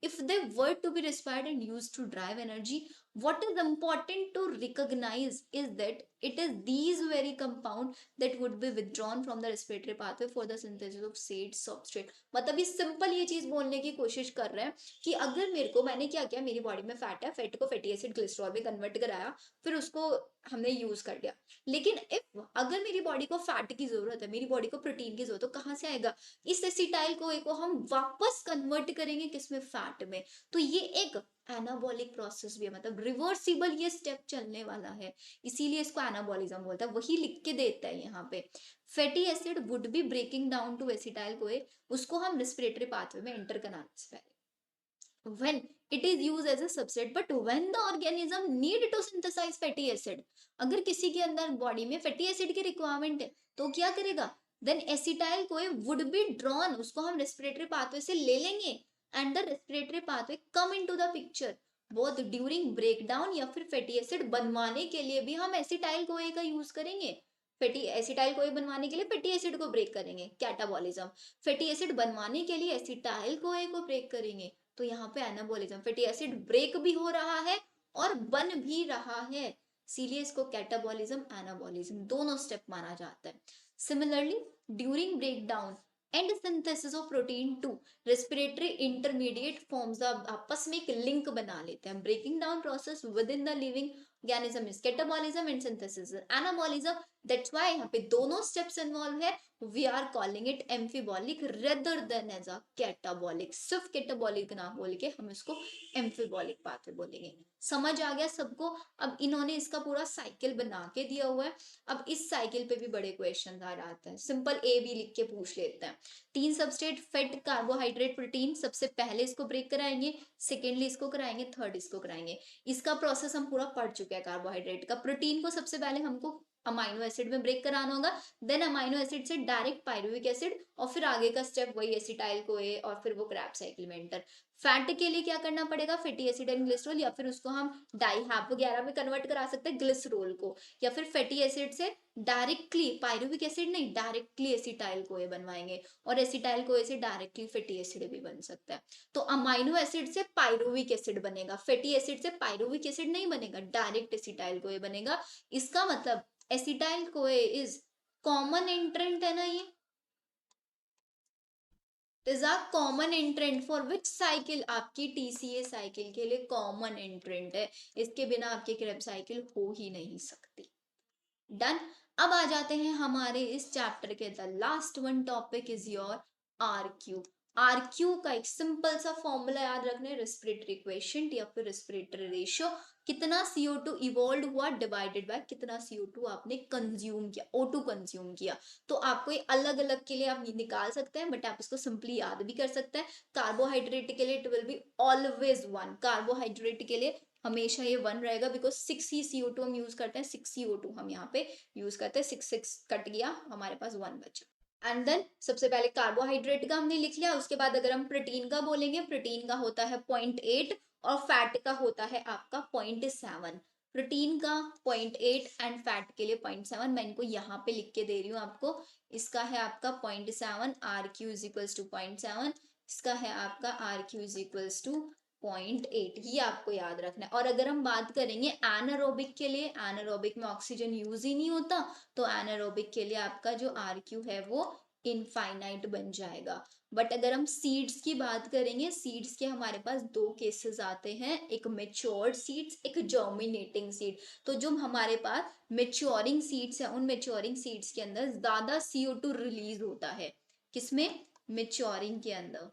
if they were to be respired and used to drive energy. What is important to recognize is that it is these very compound that would be withdrawn from the respiratory pathway for the synthesis of said substrate. मतलब ये simple ये चीज बोलने की कोशिश कर रहे हैं कि अगर मेरे को, मैंने क्या किया, मेरी बॉडी में फैट है, फैट को फैटी एसिड ग्लिसरॉल में कन्वर्ट कराया, फिर उसको हमने यूज कर लिया। लेकिन इफ अगर मेरी बॉडी को फैट की जरूरत है, मेरी बॉडी को प्रोटीन की जरूरत है, तो कहाँ से आएगा, इस एसिटाइल को हम वापस कन्वर्ट करेंगे किसमें, फैट में। तो ये एक एनाबॉलिक प्रोसेस भी है, मतलब रिवर्सिबल ये स्टेप चलने वाला है, इसीलिए इसको एनाबॉलिज्म बोलता है, वही लिख के देता है यहाँ पे। Fatty acid would be breaking down to acetyl CoA, उसको हम रेस्पिरेटरी पाथवे में एंटर कराने से पहले when it is used as a substrate, but when the organism need to synthesize fatty acid, अगर किसी के अंदर बॉडी में फैटी एसिड की रिक्वायरमेंट है तो क्या करेगा, then acetyl CoA would be drawn, उसको हम रेस्पिरेटरी पाथवे से ले लेंगे and the respiratory pathway come into the picture, both during breakdown या फिर फैटी एसिड बनवाने के लिए भी हम एसिटाइल कोए का यूज करेंगे। फैटी एसिटाइल कोए बनवाने के लिए फैटी एसिड को ब्रेक करेंगे, कैटाबॉलिज्म। फैटी एसिड बनवाने के लिए एसिटाइल कोए को ब्रेक करेंगे, तो यहाँ पे एनाबॉलिज्म, फैटी एसिड ब्रेक भी हो रहा है और बन भी रहा है, इसीलिए इसको कैटाबॉलिज्म एनाबॉलिज्म दोनों स्टेप माना जाता है। Similarly during breakdown and synthesis of protein to respiratory intermediate forms आपस में एक लिंक बना लेते हैं। Breaking down process with in the living organism is catabolism and synthesis anabolism, that's why यहाँ पे दोनों स्टेप्स इन्वॉल्व है, we are calling it amphibolic rather than as a catabolic, सिर्फ catabolic ना बोल के हम इसको amphibolic pathway बोलेंगे। समझ आ गया सबको? अब इन्होंने इसका पूरा साइकिल बना के दिया हुआ है, अब इस साइकिल पे भी बड़े क्वेश्चन आ जाते हैं, सिंपल ए बी लिख के पूछ लेते हैं। 3 सबस्ट्रेट फैट कार्बोहाइड्रेट प्रोटीन, सबसे पहले इसको ब्रेक कराएंगे, सेकेंडली इसको कराएंगे, थर्ड इसको कराएंगे। इसका प्रोसेस हम पूरा पढ़ चुके हैं कार्बोहाइड्रेट का। प्रोटीन को सबसे पहले हमको अमाइनो एसिड में ब्रेक कराना होगा, देन अमाइनो एसिड से डायरेक्ट पायरुविक एसिड, और फिर आगे का स्टेप वही एसिटाइल कोए और फिर वो क्रैब साइकिल में एंटर। फैट के लिए क्या करना पड़ेगा, फैटी एसिड एंड ग्लिसरॉल, या फिर उसको हम डाइहाप वगैरह में कन्वर्ट करा सकते हैं ग्लिसरॉल को, या फिर फैटी एसिड से डायरेक्टली पायरुविक एसिड नहीं, डायरेक्टली एसिटाइल कोए बनवाएंगे, और एसिटाइल कोए से डायरेक्टली फैटी एसिड भी बन सकता है। तो अमाइनो एसिड से पायरुविक एसिड बनेगा, फैटी एसिड से पायरुविक एसिड नहीं बनेगा, डायरेक्ट एसिटाइल कोए बनेगा। इसका मतलब एसिटाइल कोए इज कॉमन एंट्रेंट है ना, ये is a common एंट्रेंट for which cycle, आपकी टीसीए साइकिल के लिए कॉमन एंट्रेंट है, इसके बिना आपकी क्रेब साइकिल हो ही नहीं सकती। डन। अब आ जाते हैं हमारे इस चैप्टर के the last one topic is your RQ. RQ का एक सिंपल सा फॉर्मूला याद रखना है, रेस्पिरेटरी क्वेश्चन या फिर रेस्पिरेटरी रेशियो, कितना CO2 इवॉल्व हुआ डिवाइडेड बाय कितना CO2 आपने कंज्यूम किया, O2 कंज्यूम किया। तो आपको ये अलग अलग के लिए आप निकाल सकते हैं, बट आप इसको सिंपली याद भी कर सकते हैं। कार्बोहाइड्रेट के लिए it will be always 1, carbohydrate के लिए हमेशा ये 1 रहेगा, बिकॉज 6 ही CO2 हम यूज करते हैं, 6 CO2 हम यहाँ पे यूज करते हैं, 6 6 कट गया, हमारे पास 1 बचा। एंड देन सबसे पहले कार्बोहाइड्रेट का हमने लिख लिया, उसके बाद अगर हम प्रोटीन का बोलेंगे, प्रोटीन का होता है 0.8 और फैट का होता है आपका 0.7। प्रोटीन का 0.8 एंड फैट के लिए 0.7, मैं इनको यहाँ पे लिख के दे रही हूँ आपको। इसका है आपका 0.7, R Q is equals to 0.7, इसका है आपका R Q is equals to 0.8, ही आपको याद रखना है। और अगर हम बात करेंगे एनारोबिक के लिए, एनारोबिक में ऑक्सीजन यूज ही नहीं होता, तो एनारोबिक के लिए आपका जो आर क्यू है वो इनफाइनाइट बन जाएगा। बट अगर हम सीड्स की बात करेंगे, सीड्स के हमारे पास 2 केसेस आते हैं, एक मेच्योर्ड सीड्स, एक जर्मिनेटिंग सीड। तो जो हमारे पास मेच्योरिंग सीड्स है, उन मेच्योरिंग सीड्स के अंदर ज्यादा CO2 रिलीज होता है। किसमें, मेच्योरिंग के अंदर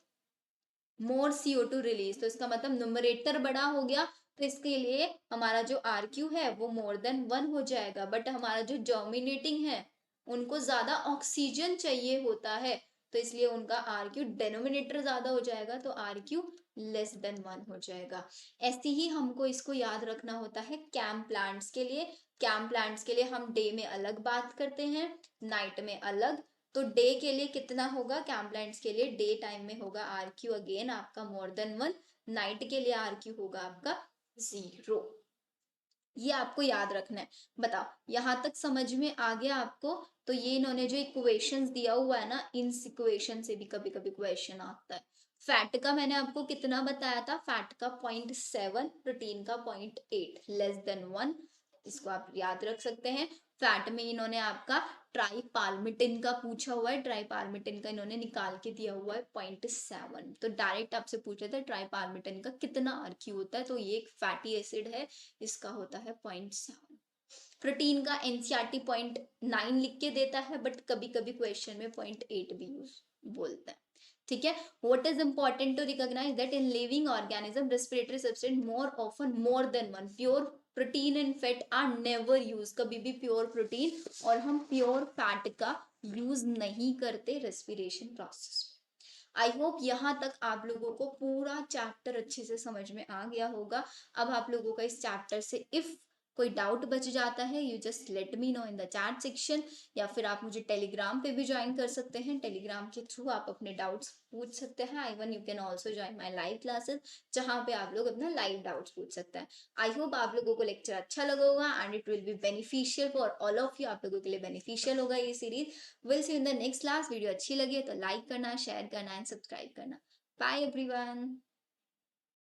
मोर CO2 रिलीज, तो इसका मतलब न्यूमरेटर बड़ा हो गया, तो इसके लिए हमारा जो RQ है वो मोर देन 1 हो जाएगा। बट हमारा जो जर्मिनेटिंग है उनको ज्यादा ऑक्सीजन चाहिए होता है, तो इसलिए उनका RQ डेनोमिनेटर ज्यादा हो जाएगा, तो RQ लेस देन 1 हो जाएगा। ऐसे ही हमको इसको याद रखना होता है कैम प्लांट्स के लिए। कैम प्लांट्स के लिए हम डे में अलग बात करते हैं, नाइट में अलग। तो डे के लिए कितना होगा, कैम्पलाइंट्स के लिए डे टाइम में होगा RQ अगेन आपका मोर देन 1, नाइट के लिए RQ होगा आपका 0। ये आपको याद रखना है। बताओ यहां तक समझ में आ गया आपको? तो ये इन्होंने जो इक्वेशंस दिया हुआ है ना, इन इक्वेशन से भी कभी कभी क्वेश्चन आता है। फैट का मैंने आपको कितना बताया था, फैट का 0.7, प्रोटीन का 0.8, लेस देन 1, इसको आप याद रख सकते हैं। फैट में इन्होंने आपका ट्राईपाल्मिटिन का पूछा हुआ है, ट्राईपाल्मिटिन का इन्होंने निकाल के दिया हुआ है 0.7। तो डायरेक्ट आपसे पूछ रहे थे ट्राईपाल्मिटिन का कितना RQ होता है, तो ये एक फैटी एसिड है, इसका होता है 0.7। प्रोटीन का NCERT 0.9 लिख के देता है, बट कभी कभी क्वेश्चन में 0.8 भी यूज बोलता है। ठीक है। What is important to recognise that in living organism respiratory substance more often more than one, pure protein and fat are never use, कभी भी प्योर प्रोटीन और हम प्योर फैट का यूज नहीं करते रेस्पिरेशन प्रोसेस। आई होप यहाँ तक आप लोगों को पूरा चैप्टर अच्छे से समझ में आ गया होगा। अब आप लोगों का इस चैप्टर से इफ कोई डाउट बच जाता है, you just let me know in the chat section, या फिर आप मुझे टेलीग्राम पे भी ज्वाइन कर सकते हैं। टेलीग्राम के थ्रू आप अपने डाउट्स पूछ सकते हैं। Even you can also join my live classes, जहाँ पे आप लोग अपना लाइव डाउट्स पूछ सकते हैं। आई होप आप लोगों को लेक्चर अच्छा लगा होगा and it will be beneficial for all of you. आप लोगों के लिए बेनिफिशियल होगा ये series. Will see in the next class. Video अच्छी लगी है तो लाइक करना, शेयर करना एंड सब्सक्राइब करना। Bye everyone.